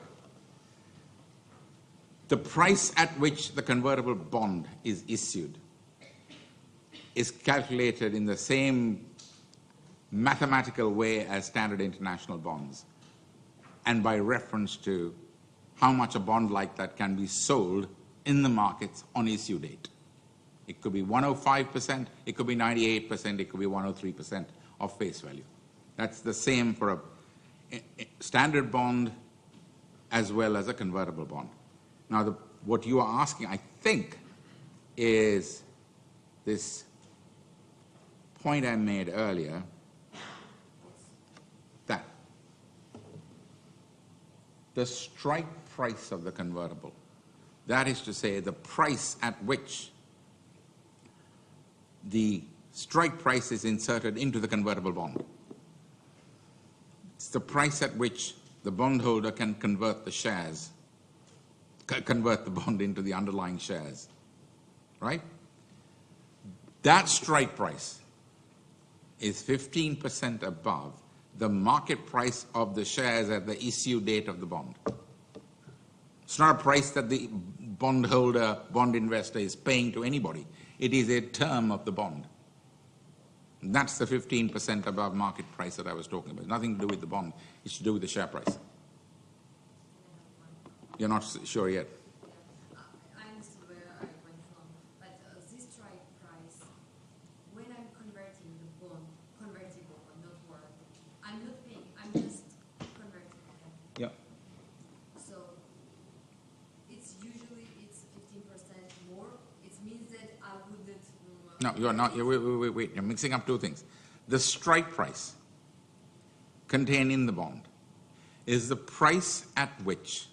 The price at which the convertible bond is issued is calculated in the same mathematical way as standard international bonds and by reference to how much a bond like that can be sold in the markets on issue date. It could be 105%, it could be 98%, it could be 103% of face value. That's the same for a standard bond as well as a convertible bond. Now, what you are asking, I think, is this point I made earlier, that the strike price of the convertible, that is to say, the price at which the strike price is inserted into the convertible bond. It's the price at which the bondholder can convert the shares, convert the bond into the underlying shares, right? That strike price is 15% above the market price of the shares at the issue date of the bond. It's not a price that the bondholder, bond investor is paying to anybody. It is a term of the bond. And that's the 15% above market price that I was talking about. Nothing to do with the bond. It's to do with the share price. You're not sure yet? I understood where I went from, but this strike price, when I'm converting the bond, convertible bond, not warrant, I'm not paying, I'm just converting it. Yeah. So it's usually 15% more. It means that I wouldn't. No, you're not. Wait. You're mixing up two things. The strike price contained in the bond is the price at which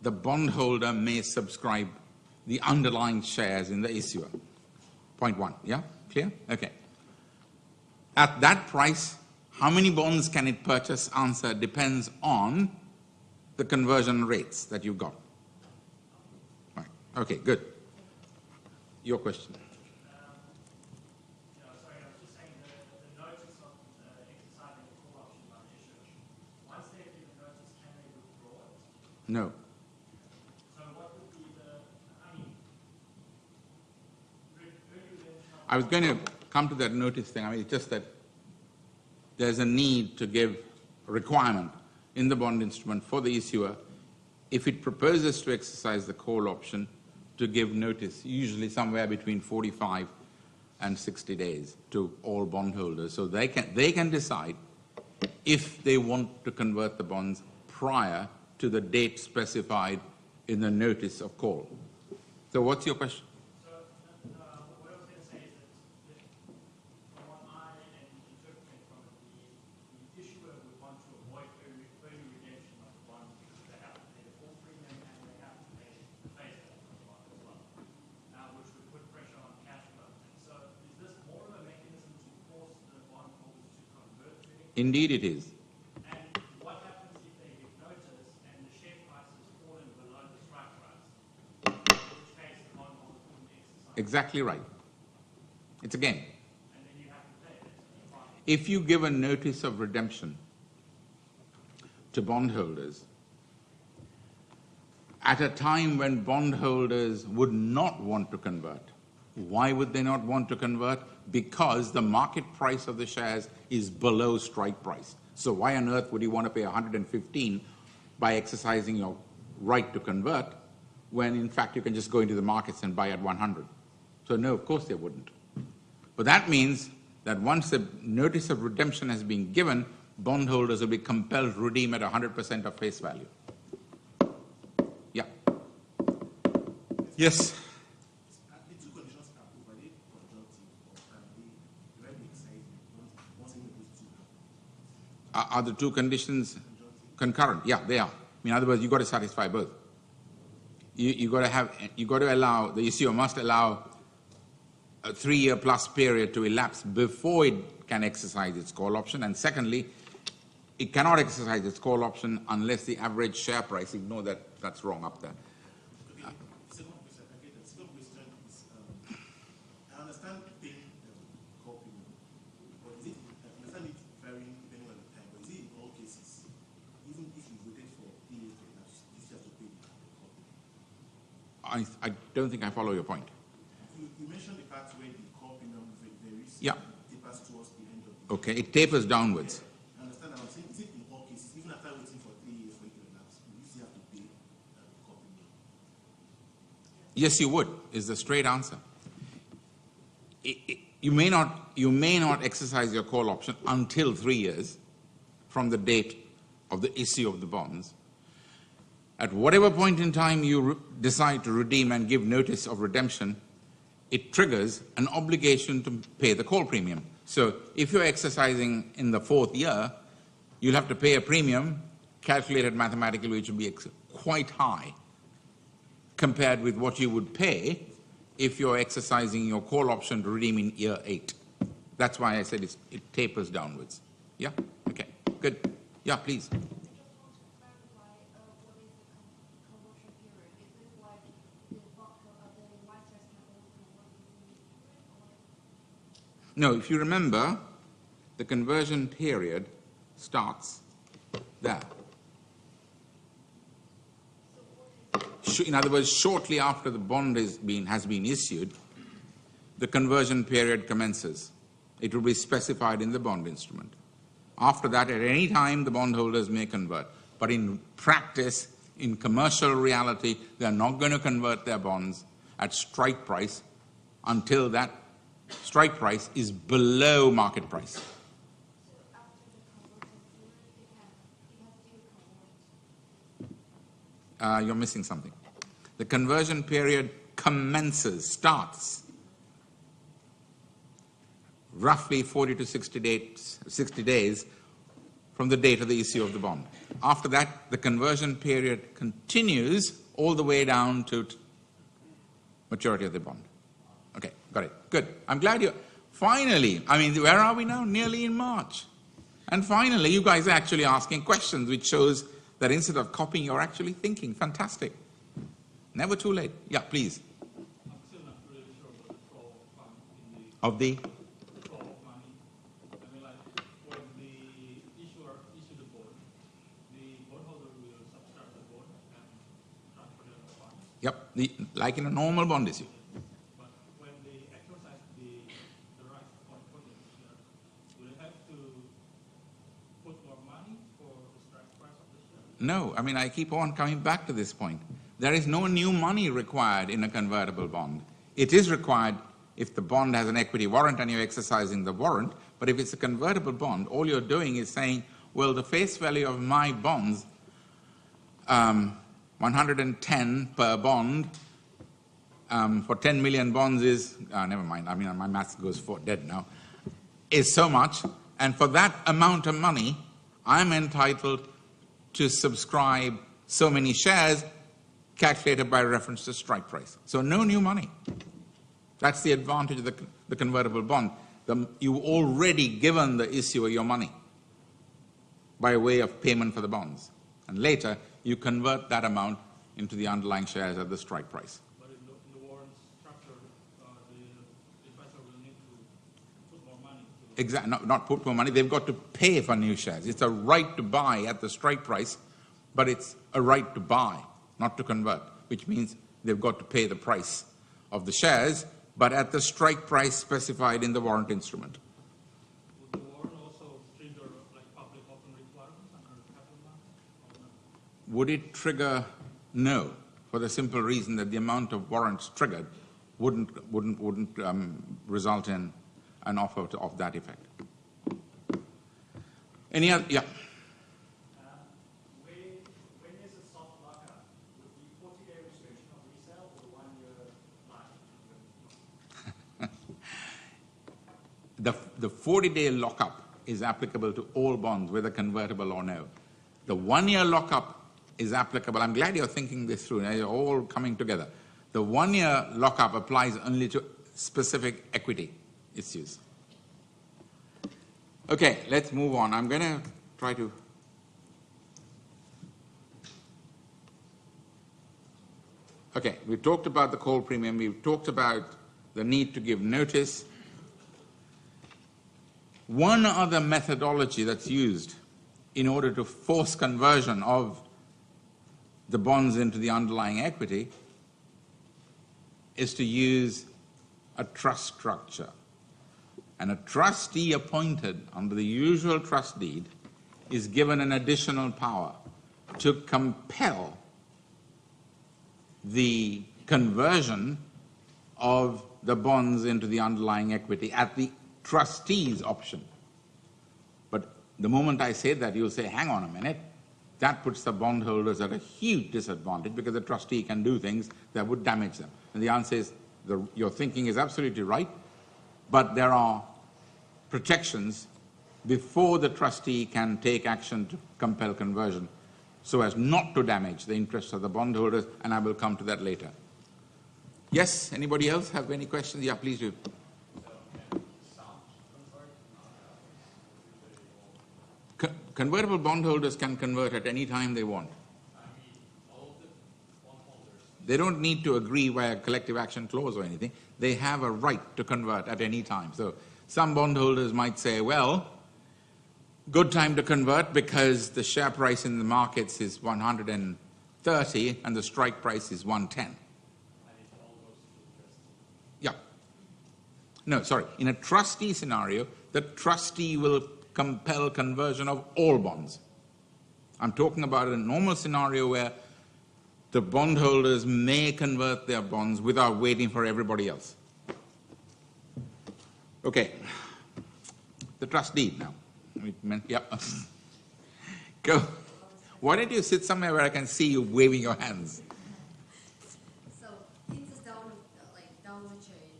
the bondholder may subscribe the underlying shares in the issuer. Point one. Yeah? Clear? Okay. At that price, how many bonds can it purchase? Answer depends on the conversion rates that you've got. Right. Okay, good. Your question. Sorry, I was just saying the notice of exercising the call option by the issuer. Once they've given notice, can they withdraw it? No. So what would be I was going to come to that notice thing. I mean, it's just that there's a need to give a requirement in the bond instrument for the issuer, if it proposes to exercise the call option, to give notice, usually somewhere between 45 and 60 days to all bondholders. So they can decide if they want to convert the bonds prior to the date specified in the notice of call. So what's your question? what I was going to say is that from what I am interpreting from it, the issuer would want to avoid early redemption of the bond because they have to pay the full premium and they have to pay the face value of the bond as well, which would put pressure on cash flow. So is this more of a mechanism to force the bondholders to Indeed it is. And what happens if they give notice and the share price has fallen below the strike price? In which case the bondholder couldn't exercise, Exactly right. It's a game. and then you have to pay it. Fine. If you give a notice of redemption to bondholders at a time when bondholders would not want to convert, why would they not want to convert? Because the market price of the shares is below strike price. So why on earth would you want to pay 115 by exercising your right to convert when in fact you can just go into the markets and buy at 100? So no, of course they wouldn't. But that means that once a notice of redemption has been given, bondholders will be compelled to redeem at 100% of face value. Yeah. Yes. The two conditions are overly conjunctive or can be very exciting once any of those two happen. Are the two conditions concurrent? Yeah, they are. In other words, you've got to satisfy both. You got to allow, the issuer must allow a 3-year plus period to elapse before it can exercise its call option. And secondly, it cannot exercise its call option unless the average share price, ignore that, that's wrong up there. Okay, second question, again, the second question is, I understand paying call premium, but is it, I understand it varying depending on the time, but is it in all cases, even if you waited for 3 years to elapse, you still have to pay the call premium? I don't think I follow your point. You mentioned the part where the call premium varies, Yeah. tapers towards the end of the Okay, it tapers downwards. I understand. I'm saying, is it in all cases, even after waiting for 3 years for it to elapse, you still have to pay the call premium? Yes, you would, is the straight answer. You may not exercise your call option until 3 years from the date of the issue of the bonds. At whatever point in time you decide to redeem and give notice of redemption, it triggers an obligation to pay the call premium. So if you're exercising in the 4th year, you'll have to pay a premium calculated mathematically, which will be quite high compared with what you would pay if you're exercising your call option to redeem in year 8. That's why I said it tapers downwards. Yeah? Okay, good. Yeah, please. I just want to clarify what is the conversion period. Is this like the investors can only convert within No, if you remember, the conversion period starts there. In other words, shortly after the bond has been issued, the conversion period commences. It will be specified in the bond instrument. After that, at any time, the bondholders may convert. But in practice, in commercial reality, they are not going to convert their bonds at strike price until that strike price is below market price. So after the conversion period, it has still convert. You're missing something. The conversion period starts roughly 40 to 60 days from the date of the issue of the bond. After that, the conversion period continues all the way down to maturity of the bond. Okay, got it. Good. I'm glad you finally, I mean, where are we now? Nearly in March. And finally, you guys are actually asking questions, which shows that instead of copying, you're actually thinking. Fantastic. Never too late. Yeah, please. I'm still not really sure about the flow of funds in the Of the flow of money. I mean, like, when the issuer issue the bond, the bondholder will subscribe the bond and transfer the funds. like in a normal bond issue. But when they exercise the right for the share, do they have to put more money for the strike price of the share? No, I mean, I keep on coming back to this point. There is no new money required in a convertible bond. It is required if the bond has an equity warrant and you're exercising the warrant, but if it's a convertible bond, all you're doing is saying, well, the face value of my bonds, 110 per bond, for 10 million bonds is, never mind, I mean, my maths goes for dead now, is so much, and for that amount of money, I'm entitled to subscribe so many shares calculated by reference to strike price. So no new money. That's the advantage of the convertible bond. You already given the issuer your money. by way of payment for the bonds. And later, you convert that amount into the underlying shares at the strike price. But in the warrant structure, the investor will need to put more money to. Exactly, not put more money, they've got to pay for new shares. It's a right to buy at the strike price, but it's a right to buy, not to convert, which means they've got to pay the price of the shares, but at the strike price specified in the warrant instrument. Would the warrant also trigger like public offering requirements under the capital market? Or no? Would it trigger? No, for the simple reason that the amount of warrants triggered wouldn't result in an offer of that effect. Any other? Yeah. When is a soft lockup? Would the 40-day restriction of resale or the 1-year life? The 40-day lockup is applicable to all bonds, whether convertible or no. The 1-year lockup is applicable. I'm glad you're thinking this through. Now you're all coming together. The 1-year lockup applies only to specific equity issues. Okay, let's move on. I'm going to try to... Okay, we've talked about the call premium. We've talked about the need to give notice. One other methodology that's used in order to force conversion of the bonds into the underlying equity is to use a trust structure. And a trustee appointed under the usual trust deed is given an additional power to compel the conversion of the bonds into the underlying equity at the trustee's option. But the moment I say that, you'll say, hang on a minute, that puts the bondholders at a huge disadvantage because the trustee can do things that would damage them. And the answer is, your thinking is absolutely right, but there are protections before the trustee can take action to compel conversion so as not to damage the interests of the bondholders, and I will come to that later. Yes, anybody else have any questions? Yeah, please do. Convertible bondholders can convert at any time they want. They don't need to agree via a collective action clause or anything. They have a right to convert at any time. So some bondholders might say, well, good time to convert because the share price in the markets is 130 and the strike price is 110. Yeah. No, sorry. In a trustee scenario, the trustee will compel conversion of all bonds. I'm talking about a normal scenario where the bondholders may convert their bonds without waiting for everybody else. Okay, the trust deed now. Yeah. Go. Why don't you sit somewhere where I can see you waving your hands? So things is down the chain.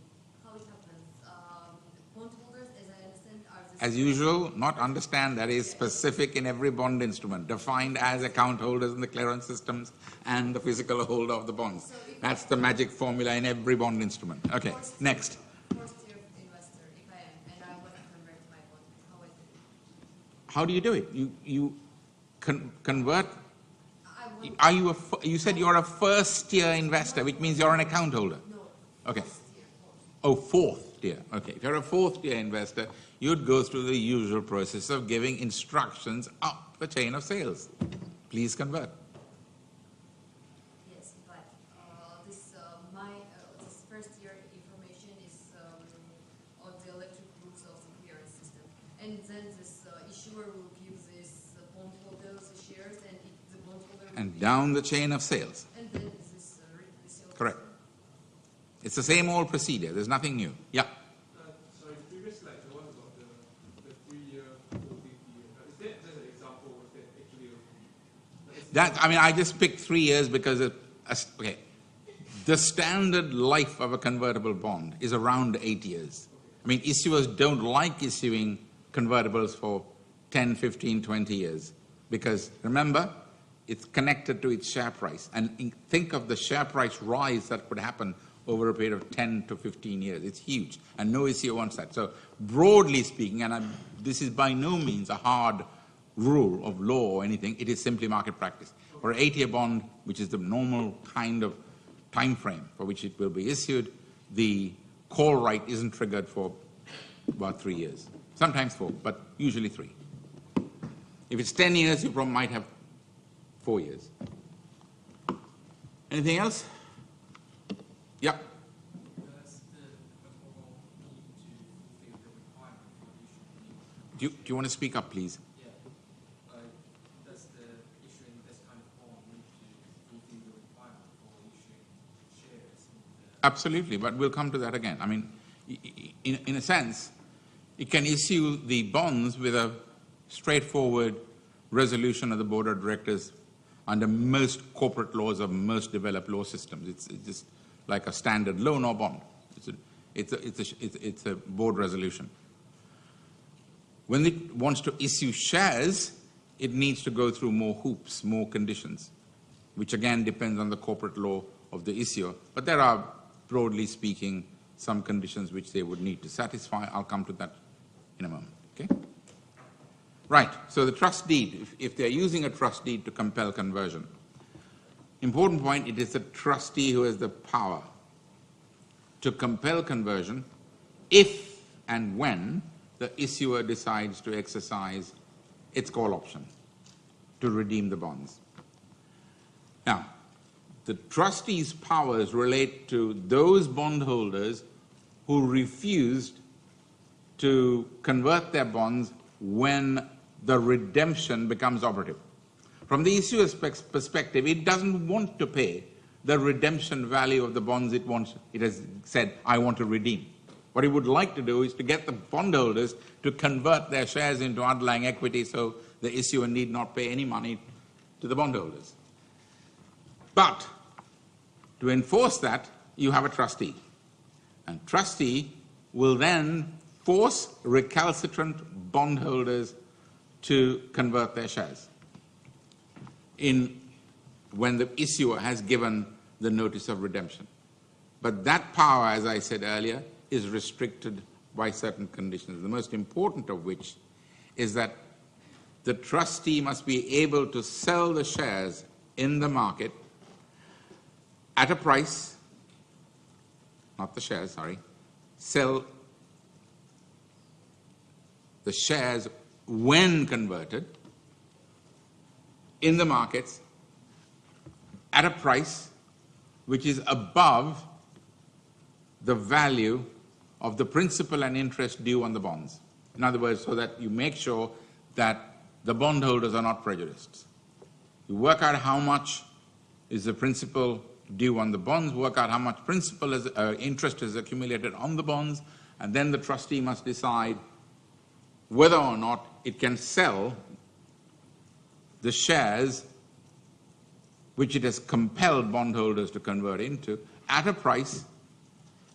How it happens? Bondholders, as I understand, are the As usual, not understand that is specific in every bond instrument, defined as account holders in the clearance systems and the physical holder of the bonds. So if That's the magic formula in every bond instrument. Okay, next. first-year investor, if I am, and I want to convert my bond, how I do it? How do you do it? You convert. I want Are you you said you're a first-year investor, which means you're an account holder. no. Okay. First-year. Oh, fourth year. Okay. If you're a fourth-year investor, you'd go through the usual process of giving instructions up the chain of sales. Please convert. Yes, but this first-year information is on the electric books of the clearance system, and then this issuer will give this bondholders the shares, and the bondholder will And down the chain of sales. and then this resale. Correct. It's the same old procedure. There's nothing new. Yeah. Sorry, previously, like the one about the 3-year OTP, is there an example of that actually? I mean, I just picked 3 years because, okay, the standard life of a convertible bond is around 8 years. I mean, issuers don't like issuing convertibles for 10, 15, 20 years because, remember, it's connected to its share price. And think of the share price rise that could happen over a period of 10 to 15 years. It's huge, and no issuer wants that. So broadly speaking, and this is by no means a hard rule of law or anything. It is simply market practice. For an 8-year bond, which is the normal kind of time frame for which it will be issued, the call right isn't triggered for about 3 years. Sometimes 4, but usually 3. If it's 10 years, you probably might have 4 years. Anything else? Yeah. Does the protocol need to fulfill the requirement for issuing? Do you want to speak up, please? Yeah. Does the issuing this kind of bond need to fulfill the requirement for issuing shares in the Absolutely, but we'll come to that again. I mean, in a sense, it can issue the bonds with a straightforward resolution of the board of directors under most corporate laws of most developed law systems. It's just like a standard loan or bond. It's a board resolution. When it wants to issue shares, it needs to go through more hoops, more conditions, which again depends on the corporate law of the issuer. But there are, broadly speaking, some conditions which they would need to satisfy. I'll come to that in a moment. Okay? Right, so the trust deed, if they're using a trust deed to compel conversion, important point, it is the trustee who has the power to compel conversion if and when the issuer decides to exercise its call option to redeem the bonds. Now, the trustee's powers relate to those bondholders who refused to convert their bonds when the redemption becomes operative. From the issuer's perspective, it doesn't want to pay the redemption value of the bonds it wants. It has said, I want to redeem. What it would like to do is to get the bondholders to convert their shares into underlying equity so the issuer need not pay any money to the bondholders. But to enforce that, you have a trustee. And trustee will then force recalcitrant bondholders to convert their shares when the issuer has given the notice of redemption. But that power, as I said earlier, is restricted by certain conditions, the most important of which is that the trustee must be able to sell the shares in the market at a price, not the shares, sorry, sell the shares when converted in the markets at a price which is above the value of the principal and interest due on the bonds. In other words, so that you make sure that the bondholders are not prejudiced. You work out how much is the principal due on the bonds, work out how much principal interest is accumulated on the bonds, and then the trustee must decide whether or not it can sell the shares which it has compelled bondholders to convert into at a price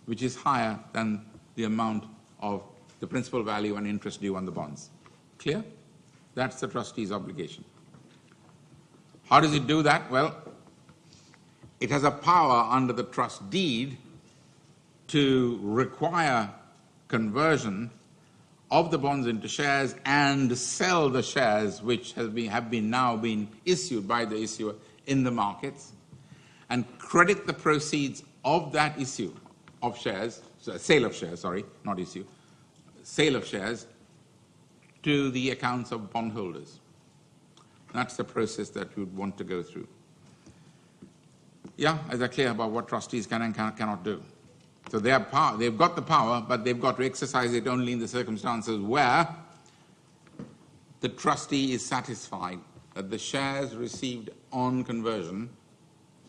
which is higher than the amount of the principal value and interest due on the bonds. Clear? That's the trustee's obligation. How does it do that? Well, it has a power under the trust deed to require conversion of the bonds into shares and sell the shares which have now been issued by the issuer in the markets and credit the proceeds of that issue of shares, sale of shares, sorry, not issue, sale of shares to the accounts of bondholders. That's the process that you'd want to go through. Yeah, is that clear about what trustees can and cannot do? So they have power, they've got the power, but they've got to exercise it only in the circumstances where the trustee is satisfied that the shares received on conversion,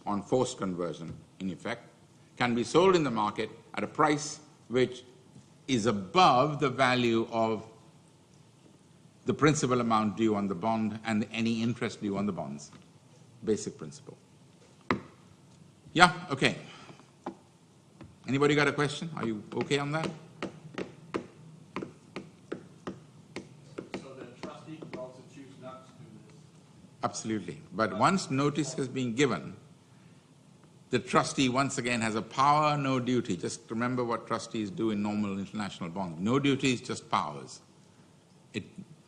on forced conversion in effect, can be sold in the market at a price which is above the value of the principal amount due on the bond and any interest due on the bonds. Basic principle. Yeah, okay. Anybody got a question? Are you okay on that? So the trustee can also choose not to do this? Absolutely. But once notice has been given, the trustee once again has a power, no duty. Just remember what trustees do in normal international bonds. No duties, just powers.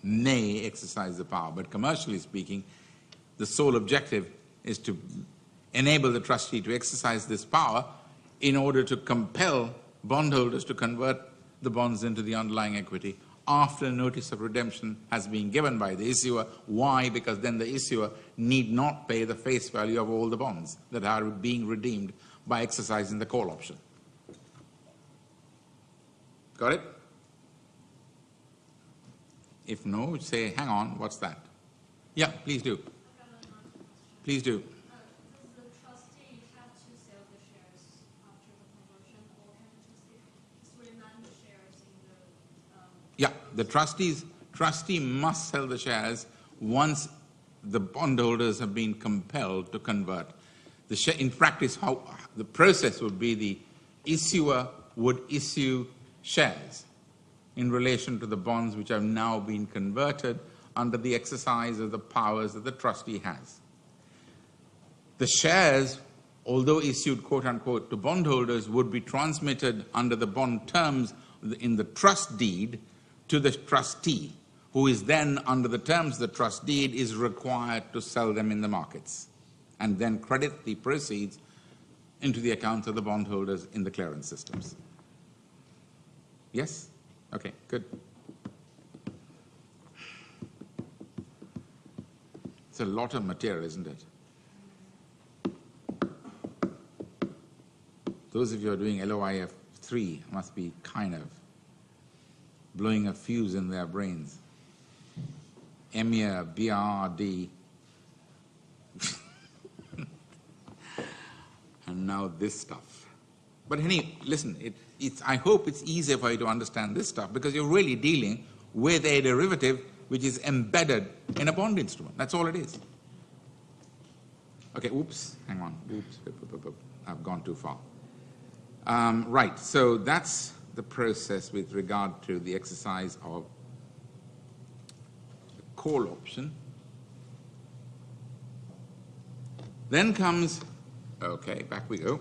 may exercise the power. But commercially speaking, the sole objective is to enable the trustee to exercise this power in order to compel bondholders to convert the bonds into the underlying equity after a notice of redemption has been given by the issuer. Why? Because then the issuer need not pay the face value of all the bonds that are being redeemed by exercising the call option. Got it? If no, say, hang on, what's that? Yeah, please do. Please do. Does the trustee have to sell the shares after the conversion, or can the trustee just remand the shares in the? Yeah, the trustee must sell the shares once the bondholders have been compelled to convert. In practice, how the process would be: the issuer would issue shares in relation to the bonds which have now been converted under the exercise of the powers that the trustee has. The shares, although issued quote-unquote to bondholders, would be transmitted under the bond terms in the trust deed to the trustee, who is then, under the terms of the trust deed, is required to sell them in the markets and then credit the proceeds into the accounts of the bondholders in the clearance systems. Yes? Okay, good. It's a lot of material, isn't it? Those of you who are doing LOIF 3 must be kind of blowing a fuse in their brains. EMIR, BRD, and now this stuff. But anyway, listen, I hope it's easier for you to understand this stuff because you're really dealing with a derivative which is embedded in a bond instrument. That's all it is. Okay, oops, hang on. Oops, I've gone too far. Right, so that's the process with regard to the exercise of the call option. Then comes, okay, back we go.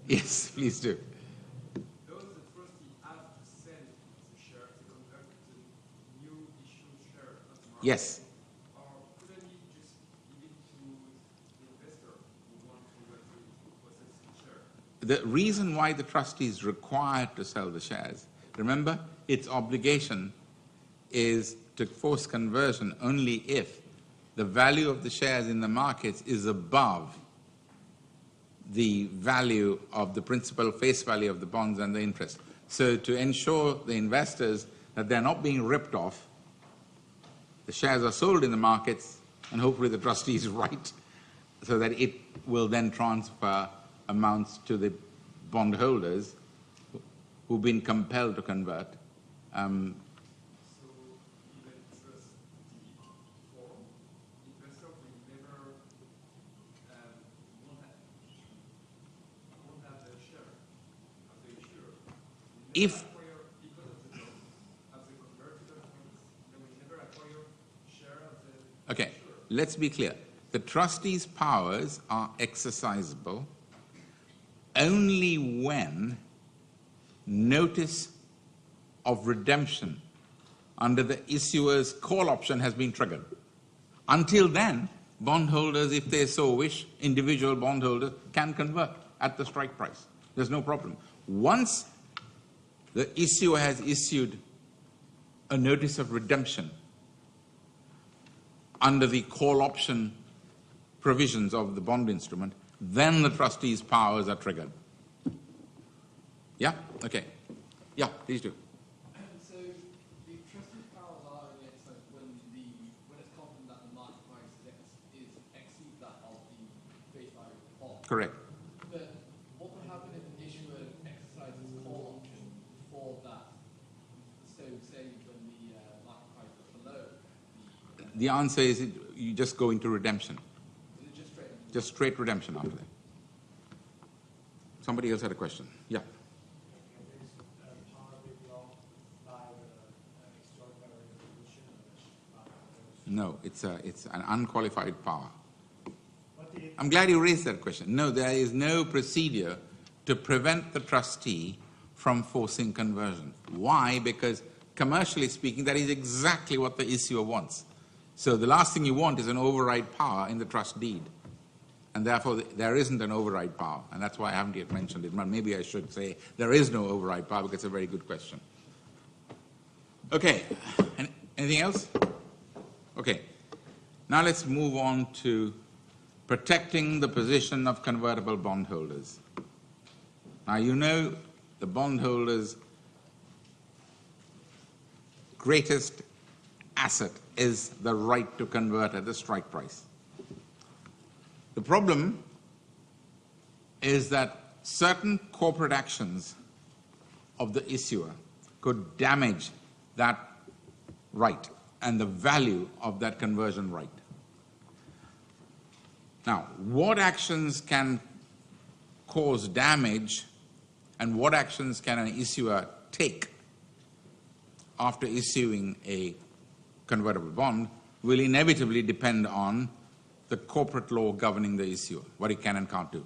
Yes, please do. Does the trustee have to sell the share to convert to new issued share of the market? Yes. Or couldn't he just give it to the investor who wants to possess the share? The reason why the trustee is required to sell the shares, remember, its obligation is to force conversion only if the value of the shares in the markets is above the value of the principal face value of the bonds and the interest. So to ensure the investors that they're not being ripped off, the shares are sold in the markets, and hopefully the trustee is right, so that it will then transfer amounts to the bondholders who've been compelled to convert. So even trustee form, investor will never won't have the share of the issuer. If Because of the note, as a convertible funds, they will never acquire share of the Okay, issuer. let's be clear. The trustee's powers are exercisable only when notice of redemption under the issuer's call option has been triggered. Until then, bondholders, if they so wish, individual bondholders can convert at the strike price. There's no problem. Once the issuer has issued a notice of redemption under the call option provisions of the bond instrument, then the trustee's powers are triggered. Yeah? Okay. Yeah, please do. So the trustee's powers are only exercised when it's confident that the market price exceeds that of the face value of the bond. Correct. But what would happen if an issuer exercises call option before that? So say when the market price is below The answer is you just go into redemption. is it just straight? Just straight redemption after that. Somebody else had a question. Yeah. No, it's an unqualified power. I'm glad you raised that question. No, there is no procedure to prevent the trustee from forcing conversion. Why? Because commercially speaking, that is exactly what the issuer wants. So the last thing you want is an override power in the trust deed. And therefore, there isn't an override power. And that's why I haven't yet mentioned it. But maybe I should say there is no override power, because it's a very good question. Okay. Anything else? Okay. Now let's move on to protecting the position of convertible bondholders. Now, you know the bondholders' greatest asset is the right to convert at the strike price. The problem is that certain corporate actions of the issuer could damage that right and the value of that conversion right. Now, what actions can cause damage and what actions can an issuer take after issuing a convertible bond will inevitably depend on the corporate law governing the issuer, what it can and can't do.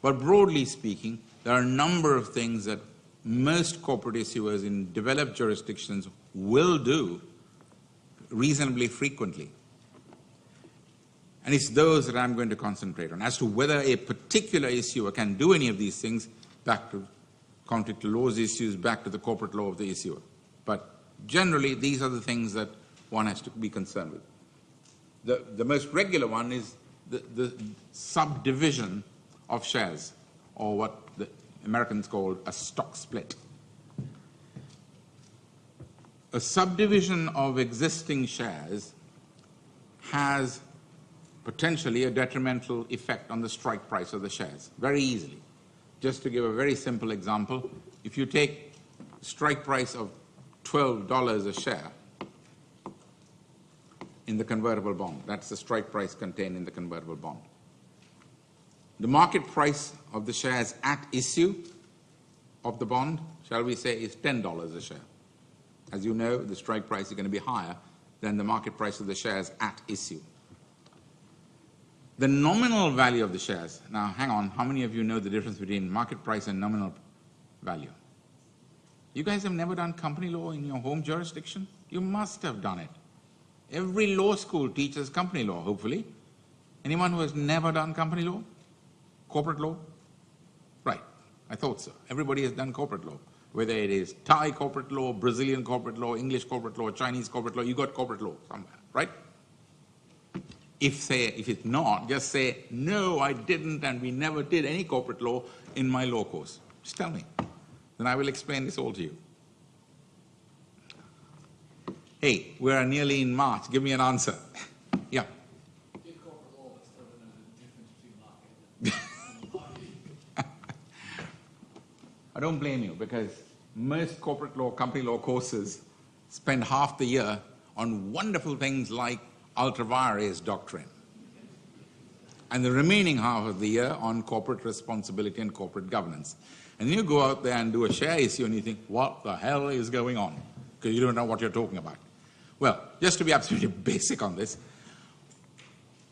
But broadly speaking, there are a number of things that most corporate issuers in developed jurisdictions will do reasonably frequently. And it's those that I'm going to concentrate on. As to whether a particular issuer can do any of these things, back to conflict of laws issues, back to the corporate law of the issuer. But generally, these are the things that one has to be concerned with. The most regular one is the subdivision of shares, or what the Americans call a stock split. A subdivision of existing shares has potentially a detrimental effect on the strike price of the shares, very easily. Just to give a very simple example, if you take strike price of $12 a share in the convertible bond, that's the strike price contained in the convertible bond. The market price of the shares at issue of the bond, shall we say, is $10 a share. As you know, the strike price is going to be higher than the market price of the shares at issue. The nominal value of the shares, now hang on, how many of you know the difference between market price and nominal value? You guys have never done company law in your home jurisdiction? You must have done it. Every law school teaches company law, hopefully. Anyone who has never done company law? Corporate law? Right, I thought so. Everybody has done corporate law. Whether it is Thai corporate law, Brazilian corporate law, English corporate law, Chinese corporate law, you got corporate law somewhere, right? If it's not, just say, no, I didn't, and we never did any corporate law in my law course. Just tell me. Then I will explain this all to you. Hey, we're nearly in March. Give me an answer. Yeah. Did corporate law, but still don't know the difference between market. I don't blame you, because most corporate law, company law courses spend half the year on wonderful things like ultra vires doctrine, and the remaining half of the year on corporate responsibility and corporate governance. And then you go out there and do a share issue and you think, what the hell is going on? Because you don't know what you're talking about. Well, just to be absolutely basic on this,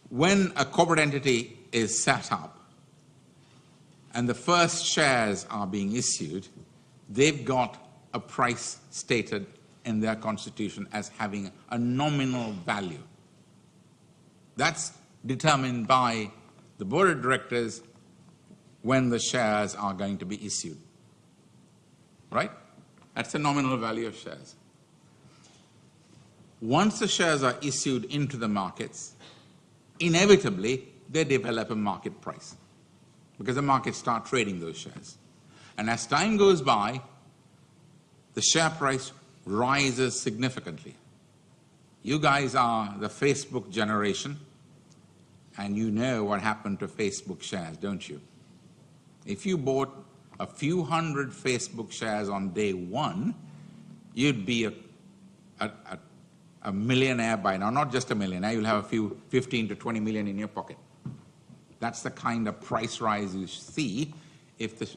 when a corporate entity is set up and the first shares are being issued, they've got a price stated in their constitution as having a nominal value. That's determined by the board of directors when the shares are going to be issued, right? That's the nominal value of shares. Once the shares are issued into the markets, inevitably they develop a market price, because the markets start trading those shares. And as time goes by, the share price rises significantly. You guys are the Facebook generation, and you know what happened to Facebook shares, don't you? If you bought a few hundred Facebook shares on day one, you'd be a millionaire by now. Not just a millionaire, you'll have a few 15 to 20 million in your pocket. That's the kind of price rise you see if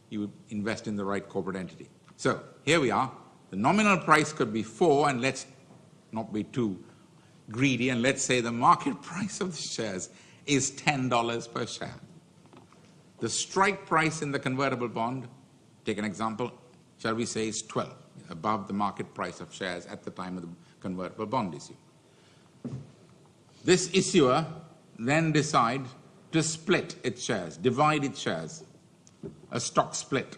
you invest in the right corporate entity. So here we are. The nominal price could be 4, and let's not be too greedy, and let's say the market price of the shares is $10 per share. The strike price in the convertible bond, take an example, shall we say is 12. above the market price of shares at the time of the convertible bond issue. This issuer then decides to split its shares, divide its shares, a stock split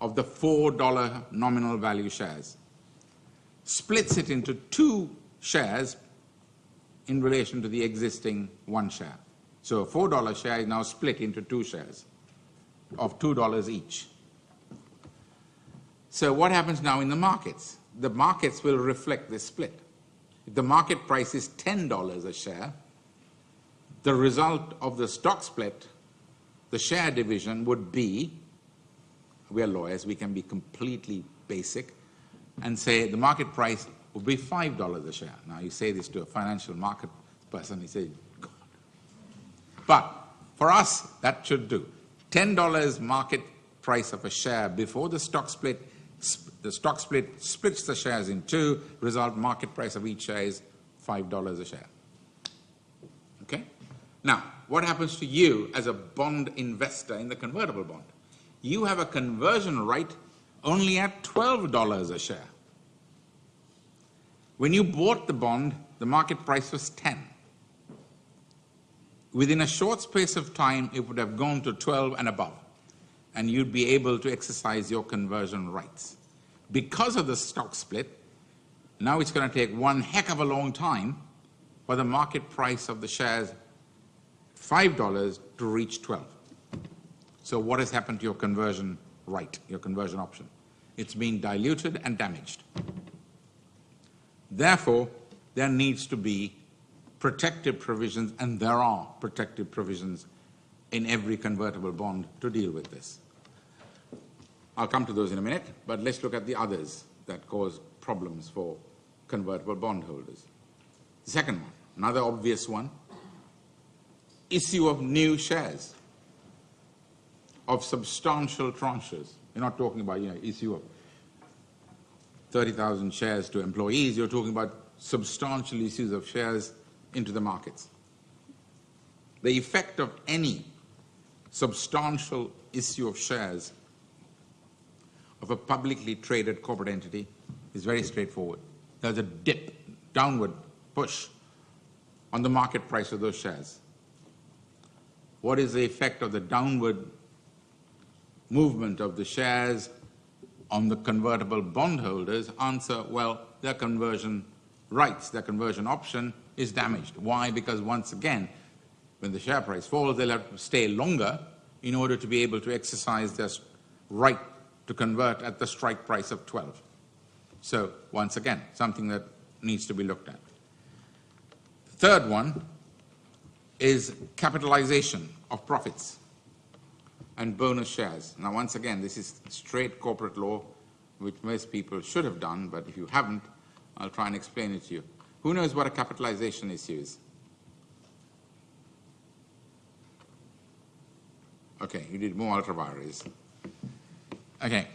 of the $4 nominal value shares, splits it into 2 shares in relation to the existing 1 share. So a $4 share is now split into 2 shares of $2 each. So what happens now in the markets? The markets will reflect this split. If the market price is $10 a share, the result of the stock split, the share division, would be, we are lawyers, we can be completely basic, and say the market price would be $5 a share. Now you say this to a financial market person, he says, God. But for us, that should do. $10 market price of a share before the stock split. The stock split splits the shares in 2, result market price of each share is $5 a share. Okay? Now, what happens to you as a bond investor in the convertible bond? You have a conversion right only at $12 a share. When you bought the bond, the market price was 10. Within a short space of time, it would have gone to 12 and above, and you'd be able to exercise your conversion rights. Because of the stock split, now it's going to take one heck of a long time for the market price of the shares, $5, to reach 12. So what has happened to your conversion right, your conversion option? It's been diluted and damaged. Therefore, there needs to be protective provisions, and there are protective provisions in every convertible bond to deal with this. I'll come to those in a minute, but let's look at the others that cause problems for convertible bondholders. The second one, another obvious one, issue of new shares, of substantial tranches. You're not talking about, issue of 30,000 shares to employees. You're talking about substantial issues of shares into the markets. The effect of any substantial issue of shares of a publicly traded corporate entity is very straightforward. There's a dip, downward push on the market price of those shares. What is the effect of the downward movement of the shares on the convertible bondholders? Answer, well, their conversion rights, their conversion option is damaged. Why? Because once again, when the share price falls, they'll have to stay longer in order to be able to exercise their right to convert at the strike price of 12. So once again, something that needs to be looked at. The third one is capitalization of profits and bonus shares. Now once again, this is straight corporate law, which most people should have done, but if you haven't, I'll try and explain it to you. Who knows what a capitalization issue is? Okay, you did more ultra-vires. Okay,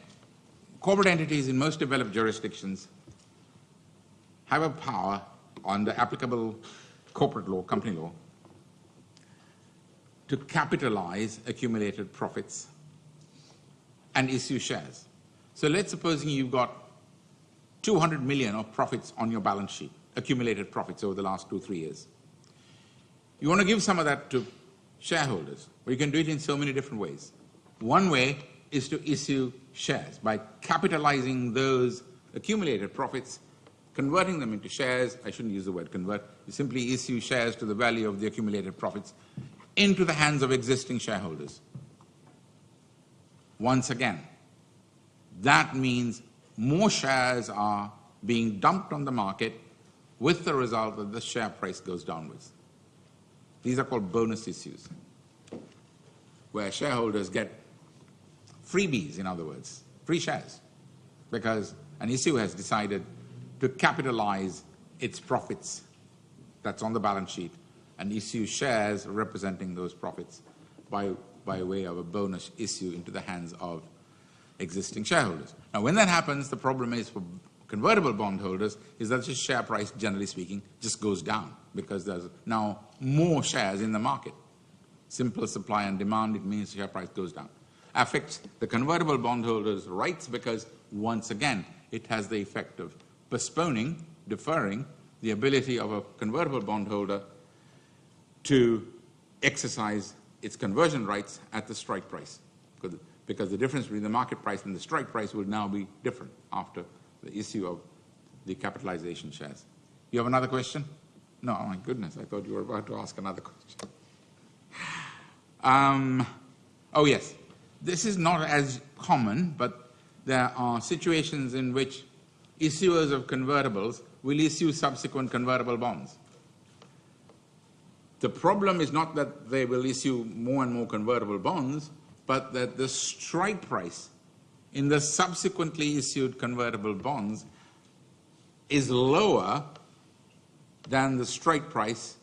corporate entities in most developed jurisdictions have a power under applicable corporate law, company law, to capitalize accumulated profits and issue shares. So let's suppose you've got 200 million of profits on your balance sheet, accumulated profits over the last 2-3 years. You want to give some of that to shareholders. Well, you can do it in so many different ways. One way is to issue shares by capitalizing those accumulated profits, converting them into shares. I shouldn't use the word convert. You simply issue shares to the value of the accumulated profits into the hands of existing shareholders. Once again, that means more shares are being dumped on the market with the result that the share price goes downwards. These are called bonus issues, where shareholders get freebies, in other words, free shares, because an issue has decided to capitalize its profits that's on the balance sheet and issue shares representing those profits by way of a bonus issue into the hands of existing shareholders. Now, when that happens, the problem is for convertible bondholders is that the share price, generally speaking, just goes down because there's now more shares in the market. Simple supply and demand, it means the share price goes down. Affects the convertible bondholders' rights because once again, it has the effect of postponing, deferring the ability of a convertible bondholder to exercise its conversion rights at the strike price, because the difference between the market price and the strike price will now be different after the issue of the capitalization shares. You have another question? No, oh my goodness, I thought you were about to ask another question. Oh yes, this is not as common, but there are situations in which issuers of convertibles will issue subsequent convertible bonds. The problem is not that they will issue more and more convertible bonds, but that the strike price in the subsequently issued convertible bonds is lower than the strike price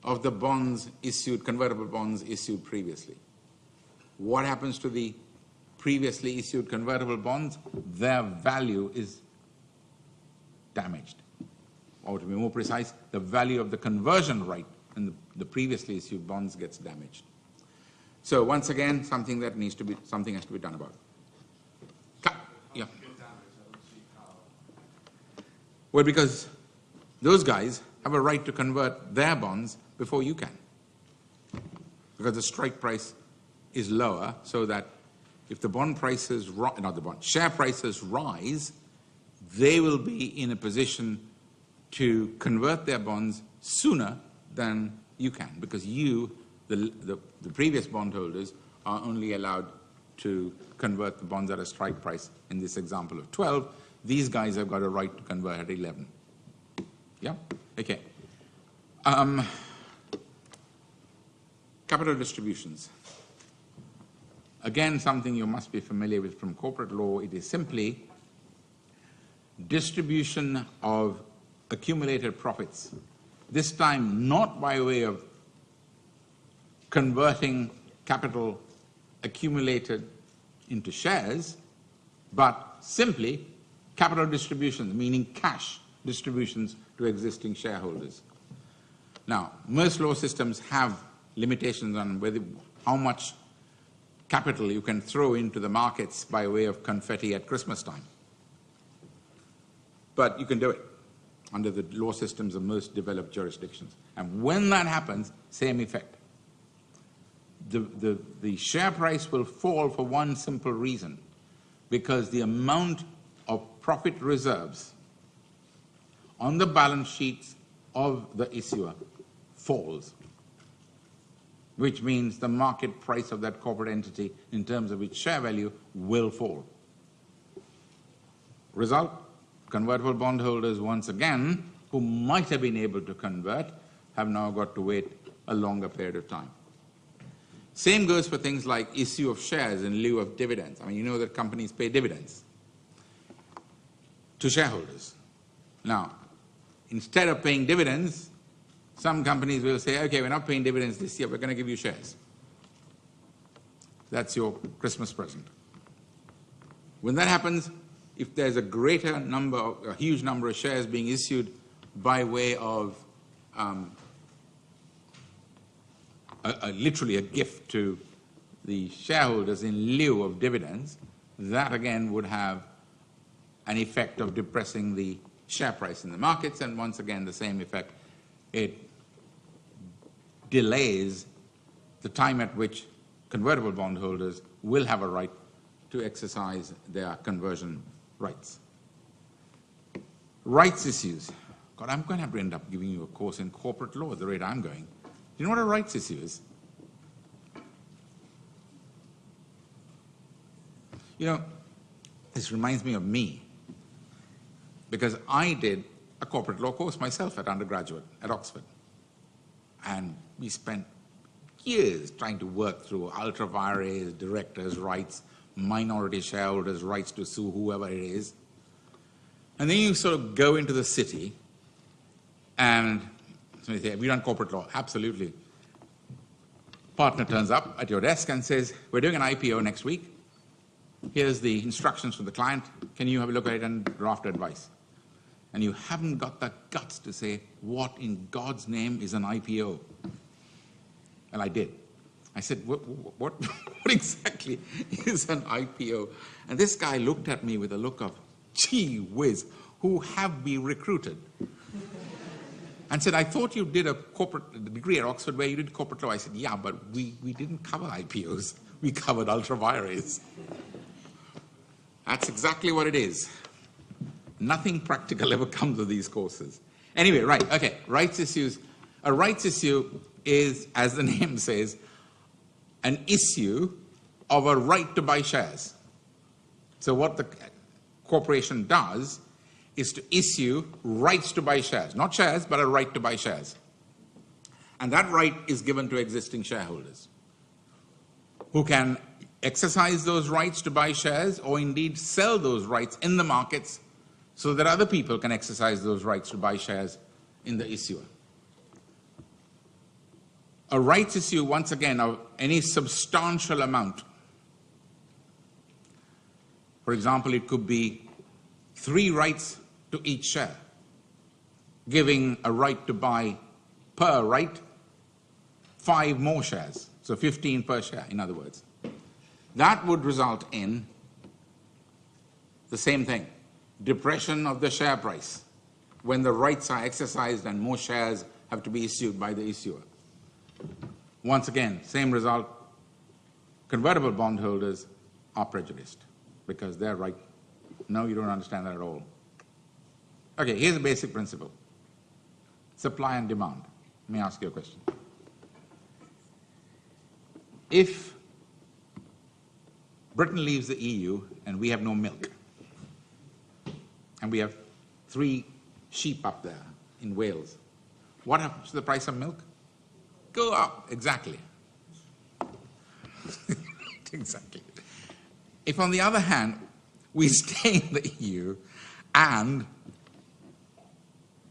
of the bonds issued, convertible bonds issued previously. What happens to the previously issued convertible bonds? Their value is damaged. Or to be more precise, the value of the conversion right in the previously issued bonds gets damaged. So once again, something has to be done about it. Yeah. Well, because those guys have a right to convert their bonds before you can, because the strike price is lower, so that if the bond prices, share prices rise, they will be in a position to convert their bonds sooner than you can, because you, the previous bondholders, are only allowed to convert the bonds at a strike price, in this example of 12. These guys have got a right to convert at 11. Yeah? Okay. Capital distributions. Again, something you must be familiar with from corporate law. It is simply distribution of accumulated profits, this time not by way of converting capital accumulated into shares, but simply capital distributions, meaning cash distributions to existing shareholders. Now, most law systems have limitations on how much capital you can throw into the markets by way of confetti at Christmas time. But you can do it under the law systems of most developed jurisdictions. And when that happens, same effect. The share price will fall for one simple reason, because the amount of profit reserves on the balance sheets of the issuer falls, which means the market price of that corporate entity in terms of its share value will fall. Result, convertible bondholders once again, who might have been able to convert, have now got to wait a longer period of time. Same goes for things like issue of shares in lieu of dividends. I mean, you know that companies pay dividends to shareholders. Now, instead of paying dividends, some companies will say, okay, we're not paying dividends this year, we're going to give you shares. That's your Christmas present. When that happens, if there's a huge number of shares being issued by way of literally a gift to the shareholders in lieu of dividends, that again would have an effect of depressing the share price in the markets, and once again the same effect. It delays the time at which convertible bondholders will have a right to exercise their conversion rights. Rights issues. God, I'm going to have to end up giving you a course in corporate law at the rate I'm going. Do you know what a rights issue is? You know, this reminds me of me, because I did a corporate law course myself at undergraduate at Oxford. And we spent years trying to work through ultra vires, directors' rights, minority shareholders' rights to sue whoever it is. And then you sort of go into the city and somebody say, have you done corporate law? Absolutely. Partner turns up at your desk and says, we're doing an IPO next week. Here's the instructions from the client. Can you have a look at it and draft advice? And you haven't got the guts to say, what in God's name is an IPO? And I did. I said, what exactly is an IPO? And this guy looked at me with a look of, gee whiz, who have we recruited? And said, I thought you did a corporate degree at Oxford where you did corporate law. I said, yeah, but we didn't cover IPOs. We covered ultra vires. That's exactly what it is. Nothing practical ever comes of these courses. Anyway, right, okay, rights issues. A rights issue is, as the name says, an issue of a right to buy shares. So what the corporation does is to issue rights to buy shares. Not shares, but a right to buy shares. And that right is given to existing shareholders who can exercise those rights to buy shares or indeed sell those rights in the markets so that other people can exercise those rights to buy shares in the issuer. A rights issue, once again, of any substantial amount. For example, it could be 3 rights to each share, giving a right to buy per right 5 more shares, so 15 per share, in other words. That would result in the same thing, depression of the share price when the rights are exercised and more shares have to be issued by the issuer. Once again, same result, convertible bondholders are prejudiced because they're right. No, you don't understand that at all. Okay, here's a basic principle. Supply and demand. Let me ask you a question. If Britain leaves the EU and we have no milk, and we have 3 sheep up there in Wales, what happens to the price of milk? Go up, exactly. Exactly. If on the other hand, we stay in the EU and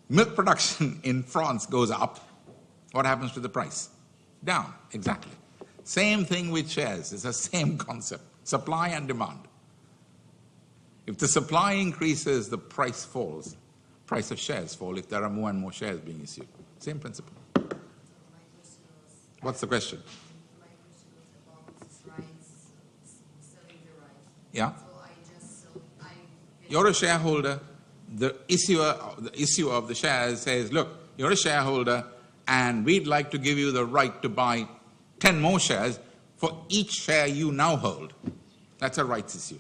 milk production in France goes up, what happens to the price? Down, exactly. Same thing with shares, it's the same concept, supply and demand. If the supply increases, the price falls. Price of shares fall if there are more and more shares being issued. Same principle. My question was, What's the question? my question was about rights, selling the rights. Yeah? So I just, so I get You're a shareholder, the issuer of the shares says, look, you're a shareholder and we'd like to give you the right to buy 10 more shares for each share you now hold. That's a rights issue.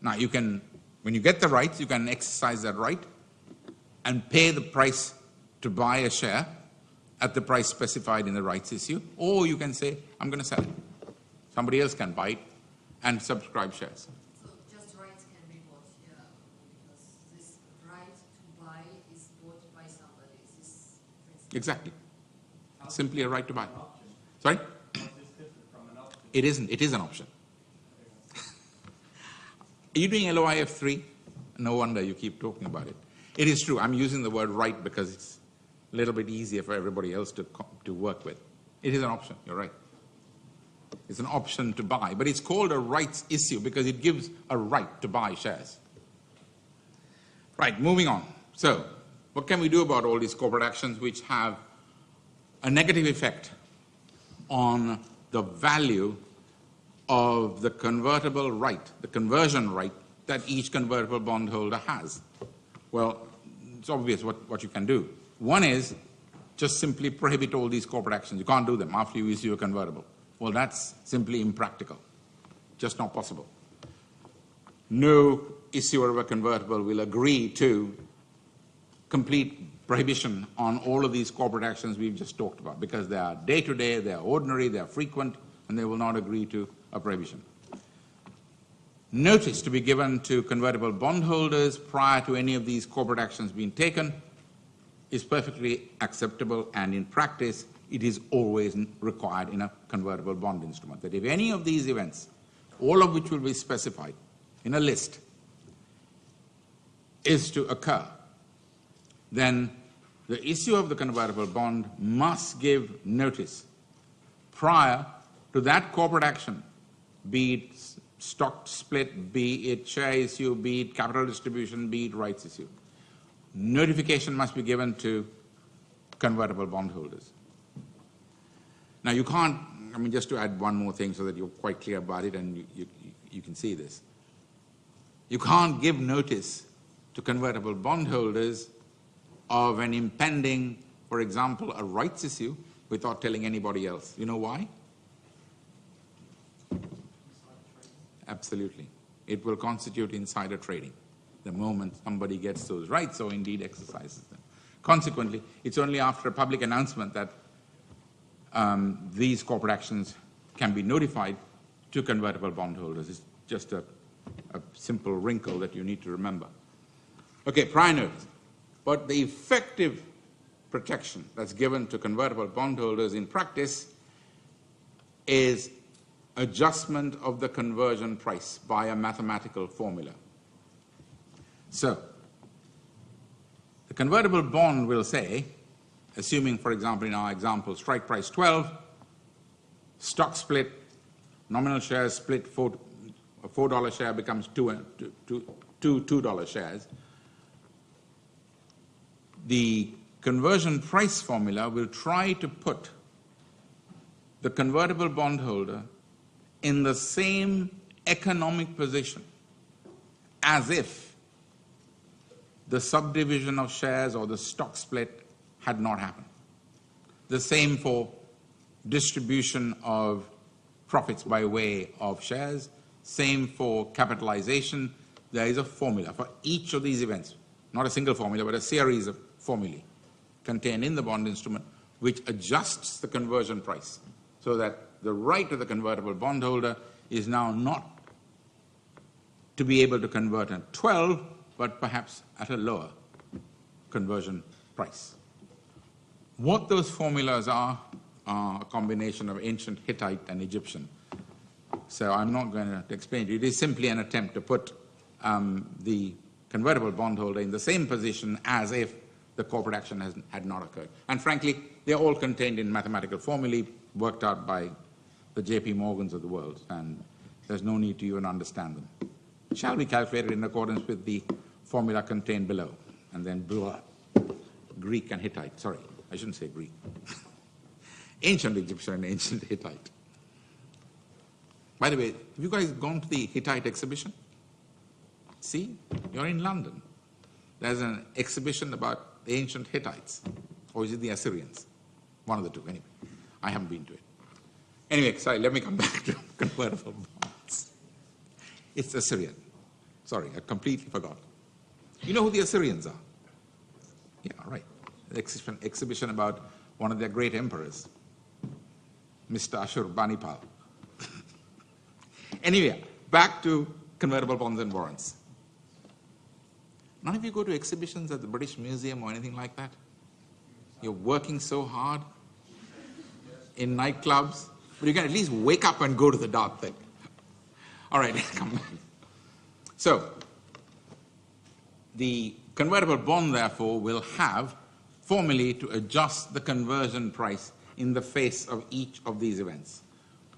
Now you can, when you get the rights, you can exercise that right and pay the price to buy a share at the price specified in the rights issue, or you can say, I'm going to sell it. Somebody else can buy it and subscribe shares. so just rights can be bought, yeah, because this right to buy is bought by somebody. Is this principle? Exactly. Simply a right to buy. Sorry? It isn't. It is an option. Are you doing LOIF 3? No wonder you keep talking about it. It is true. I'm using the word right because it's a little bit easier for everybody else to work with. It is an option. You're right. It's an option to buy, but it's called a rights issue because it gives a right to buy shares. Right, moving on. So, what can we do about all these corporate actions which have a negative effect on the value of the convertible right, the conversion right that each convertible bondholder has? Well, it's obvious what you can do. One is just simply prohibit all these corporate actions. You can't do them after you issue a convertible. Well, that's simply impractical, just not possible. No issuer of a convertible will agree to complete prohibition on all of these corporate actions we've just talked about because they are day-to-day, they are ordinary, they are frequent, and they will not agree to a prohibition. Notice to be given to convertible bondholders prior to any of these corporate actions being taken is perfectly acceptable, and in practice, it is always required in a convertible bond instrument that if any of these events, all of which will be specified in a list, is to occur, then the issue of the convertible bond must give notice prior to that corporate action, be it stock split, be it share issue, be it capital distribution, be it rights issue. Notification must be given to convertible bondholders. Now you can't, I mean, just to add one more thing so that you're quite clear about it and you can see this. You can't give notice to convertible bondholders of an impending, for example, a rights issue without telling anybody else. You know why? Absolutely. It will constitute insider trading the moment somebody gets those rights or indeed exercises them. Consequently, it's only after a public announcement that these corporate actions can be notified to convertible bondholders. It's just a simple wrinkle that you need to remember. Okay, prior notice. But the effective protection that's given to convertible bondholders in practice is adjustment of the conversion price by a mathematical formula. So, the convertible bond will say, assuming, for example, in our example, strike price 12, stock split, nominal shares split, a $4 share becomes two $2 shares. The conversion price formula will try to put the convertible bondholder in the same economic position as if the subdivision of shares or the stock split had not happened. The same for distribution of profits by way of shares, same for capitalization. There is a formula for each of these events, not a single formula, but a series of formulae contained in the bond instrument which adjusts the conversion price so that the right of the convertible bondholder is now not to be able to convert at 12, but perhaps at a lower conversion price. What those formulas are a combination of ancient Hittite and Egyptian. So I'm not going to explain it. It is simply an attempt to put the convertible bondholder in the same position as if the corporate action had not occurred. And frankly, they're all contained in mathematical formulae worked out by the J.P. Morgans of the world, and there's no need to even understand them. It shall be calculated in accordance with the formula contained below, and then Greek and Hittite. Sorry, I shouldn't say Greek. Ancient Egyptian and ancient Hittite. By the way, have you guys gone to the Hittite exhibition? See, you're in London. There's an exhibition about the ancient Hittites. Or is it the Assyrians? One of the two, anyway. I haven't been to it. Anyway, sorry, let me come back to convertible bonds. It's Assyrian. Sorry, I completely forgot. You know who the Assyrians are? Yeah, right. The exhibition about one of their great emperors, Mr. Ashurbanipal. Anyway, back to convertible bonds and warrants. None of you go to exhibitions at the British Museum or anything like that? You're working so hard in nightclubs, but you can at least wake up and go to the dark thing. All right, come back. So, the convertible bond, therefore, will have formulae to adjust the conversion price in the face of each of these events,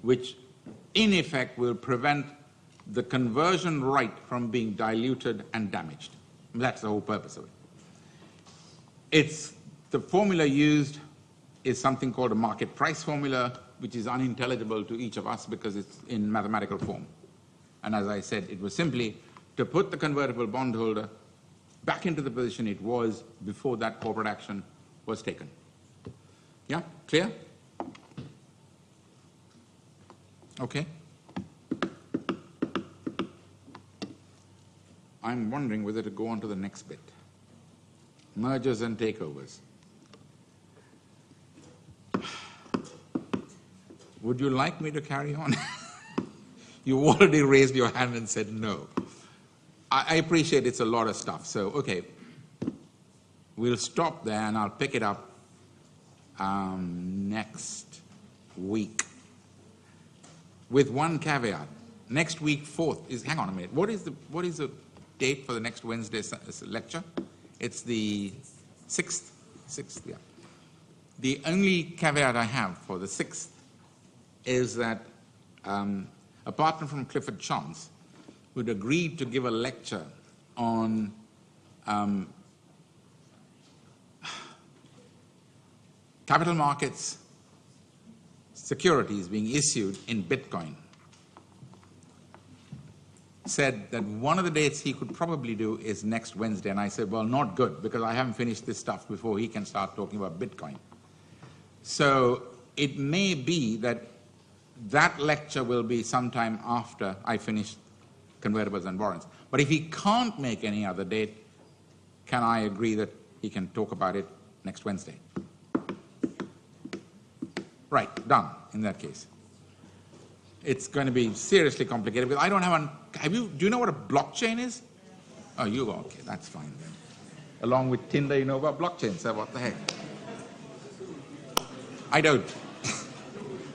which in effect will prevent the conversion right from being diluted and damaged. That's the whole purpose of it. The formula used is something called a market price formula, which is unintelligible to each of us because it's in mathematical form. And as I said, it was simply to put the convertible bondholder back into the position it was before that corporate action was taken. Yeah, clear? Okay. I'm wondering whether to go on to the next bit. Mergers and takeovers. Would you like me to carry on? You already raised your hand and said no. I appreciate it's a lot of stuff, so okay. We'll stop there and I'll pick it up next week. With one caveat. Next week, 4th, is, hang on a minute, what is the date for the next Wednesday's lecture? It's the 6th? 6th, yeah. The only caveat I have for the 6th is that a partner from Clifford Chance would agree to give a lecture on capital markets, securities being issued in Bitcoin, said that one of the dates he could probably do is next Wednesday. And I said, well, not good, because I haven't finished this stuff before he can start talking about Bitcoin. So it may be that that lecture will be sometime after I finish convertibles and warrants. But if he can't make any other date, can I agree that he can talk about it next Wednesday? Right, done in that case. It's going to be seriously complicated because I don't have do you know what a blockchain is? Oh, you okay, that's fine then. Along with Tinder, you know about blockchain, so what the heck? I don't.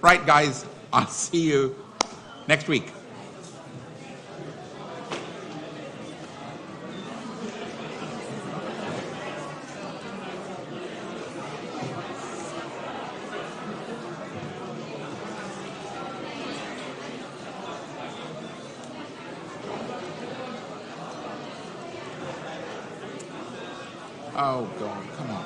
Right, guys, I'll see you next week. Oh, God, come on.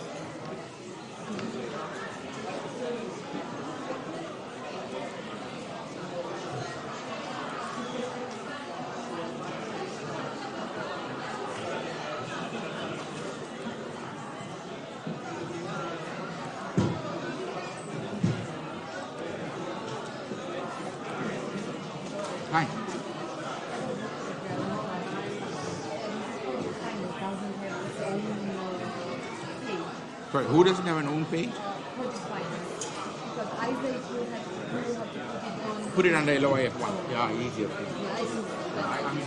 Hi. Sorry, who doesn't have an own page? Put it under LOIF1. Yeah, easier. I mean,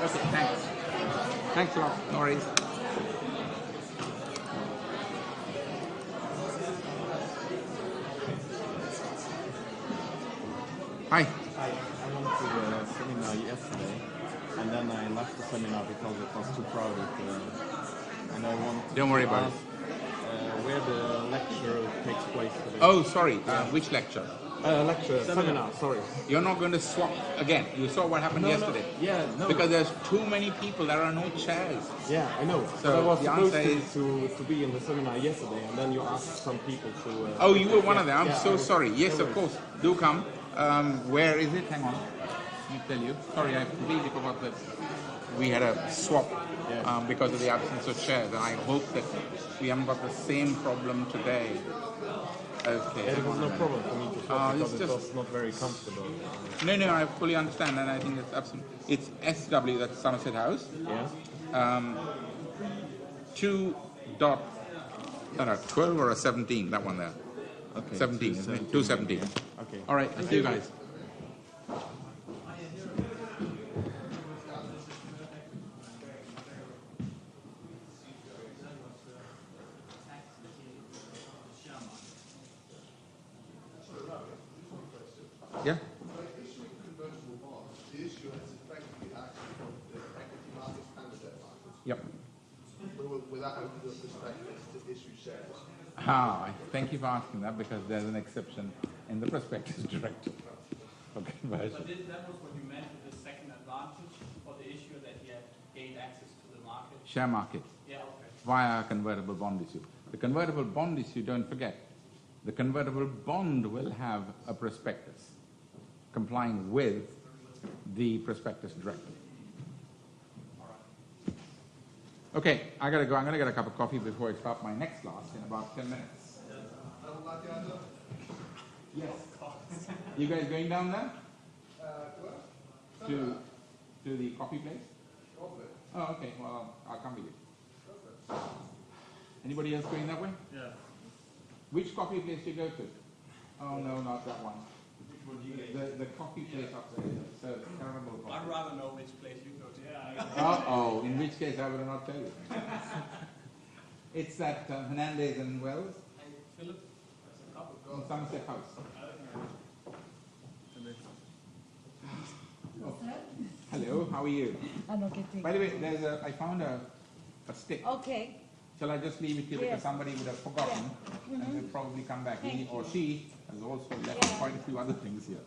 okay, thanks. Thanks a lot. No worries. Hi. Hi, I went to the seminar yesterday, and then I left the seminar because it was too crowded. And I want Don't worry to about ask, where the lecture takes place today. Oh, sorry. Which lecture? Seminar, sorry. You're not going to swap again. You saw what happened yesterday. No. Because there's too many people. There are no chairs. Yeah, I know. So But I was the supposed answer to be in the seminar yesterday, and then you asked some people to... Oh, you were one of them. I'm yeah, so sorry. Yes, no of worries. course. Do come. Where is it? Hang on. Let me tell you. Sorry, I completely forgot that we had a swap because of the absence of chairs. And I hope that we haven't got the same problem today. Okay. Yeah, it was no problem for me to talk it's because it just- was not very comfortable. No, I fully understand, and I think it's absolutely. It's SW, that's Somerset House. Yeah? 12 or a 17, that one there. Okay. 17, isn't it? 217. Okay. All right, see you guys. Yeah? Issuing convertible bonds, the issue is effectively actually from the equity markets and the debt markets, Yep. without opening up prospectus to issue shares. Thank you for asking that because there's an exception in the prospectus directive for conversion. But that was what you meant with the second advantage for the issuer that he had gained access to the market? Share market Yeah, okay. via a convertible bond issue. The convertible bond issue, don't forget, the convertible bond will have a prospectus complying with the prospectus directive. Okay, I gotta go. I'm gonna get a cup of coffee before I start my next class in about 10 minutes. Yes. You guys going down there? To the coffee place? Oh, okay. Well, I'll come with you. Anybody else going that way? Yeah. Which coffee place do you go to? Oh no, not that one. The coffee place up there. So terrible coffee. I'd rather know which place you go to. Yeah. Uh-oh, in which case I will not tell you. It's at Hernandez and Wells Hey, Philip, there's a cup of in Somerset House. Oh. Hello, how are you? I'm okay, thank By the way, I found a stick. Okay. Shall I just leave it here because Yes. somebody would have forgotten and will probably come back. He Thank or you. she has also left Yeah. quite a few other things here.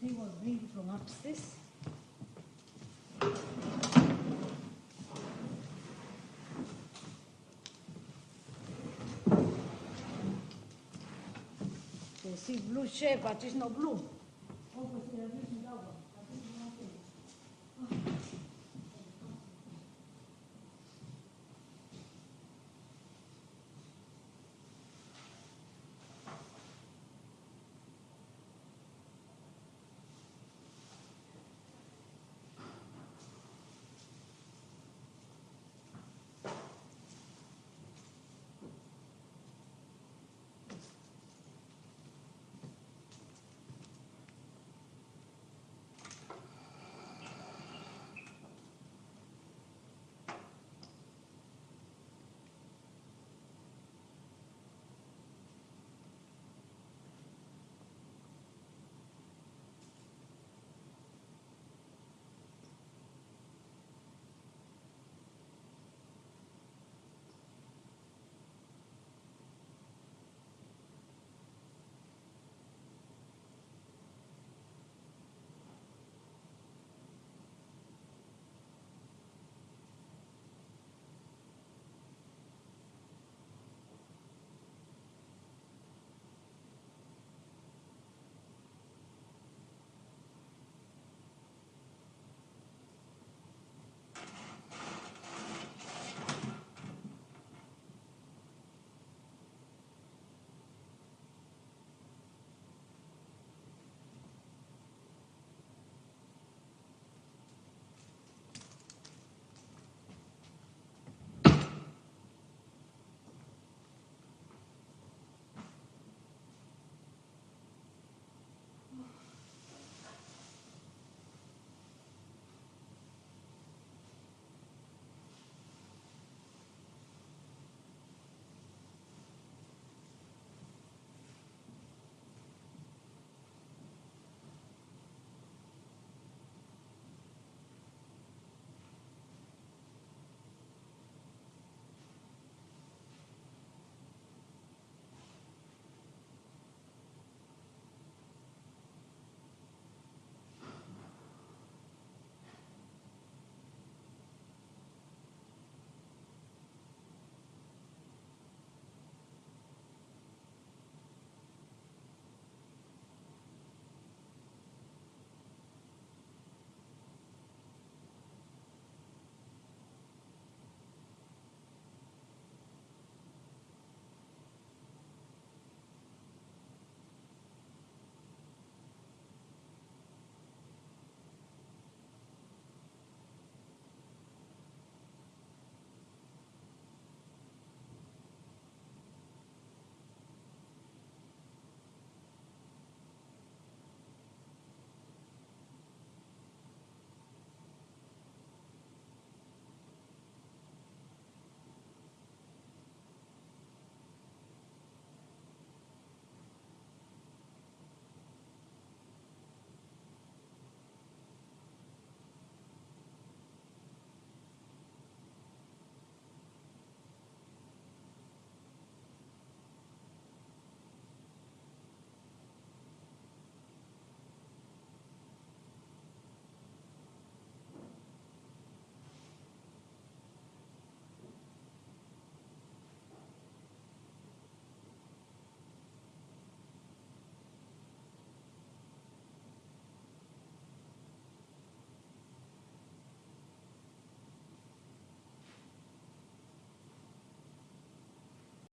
They were reading from upstairs. There's see blue shape, but it's not blue.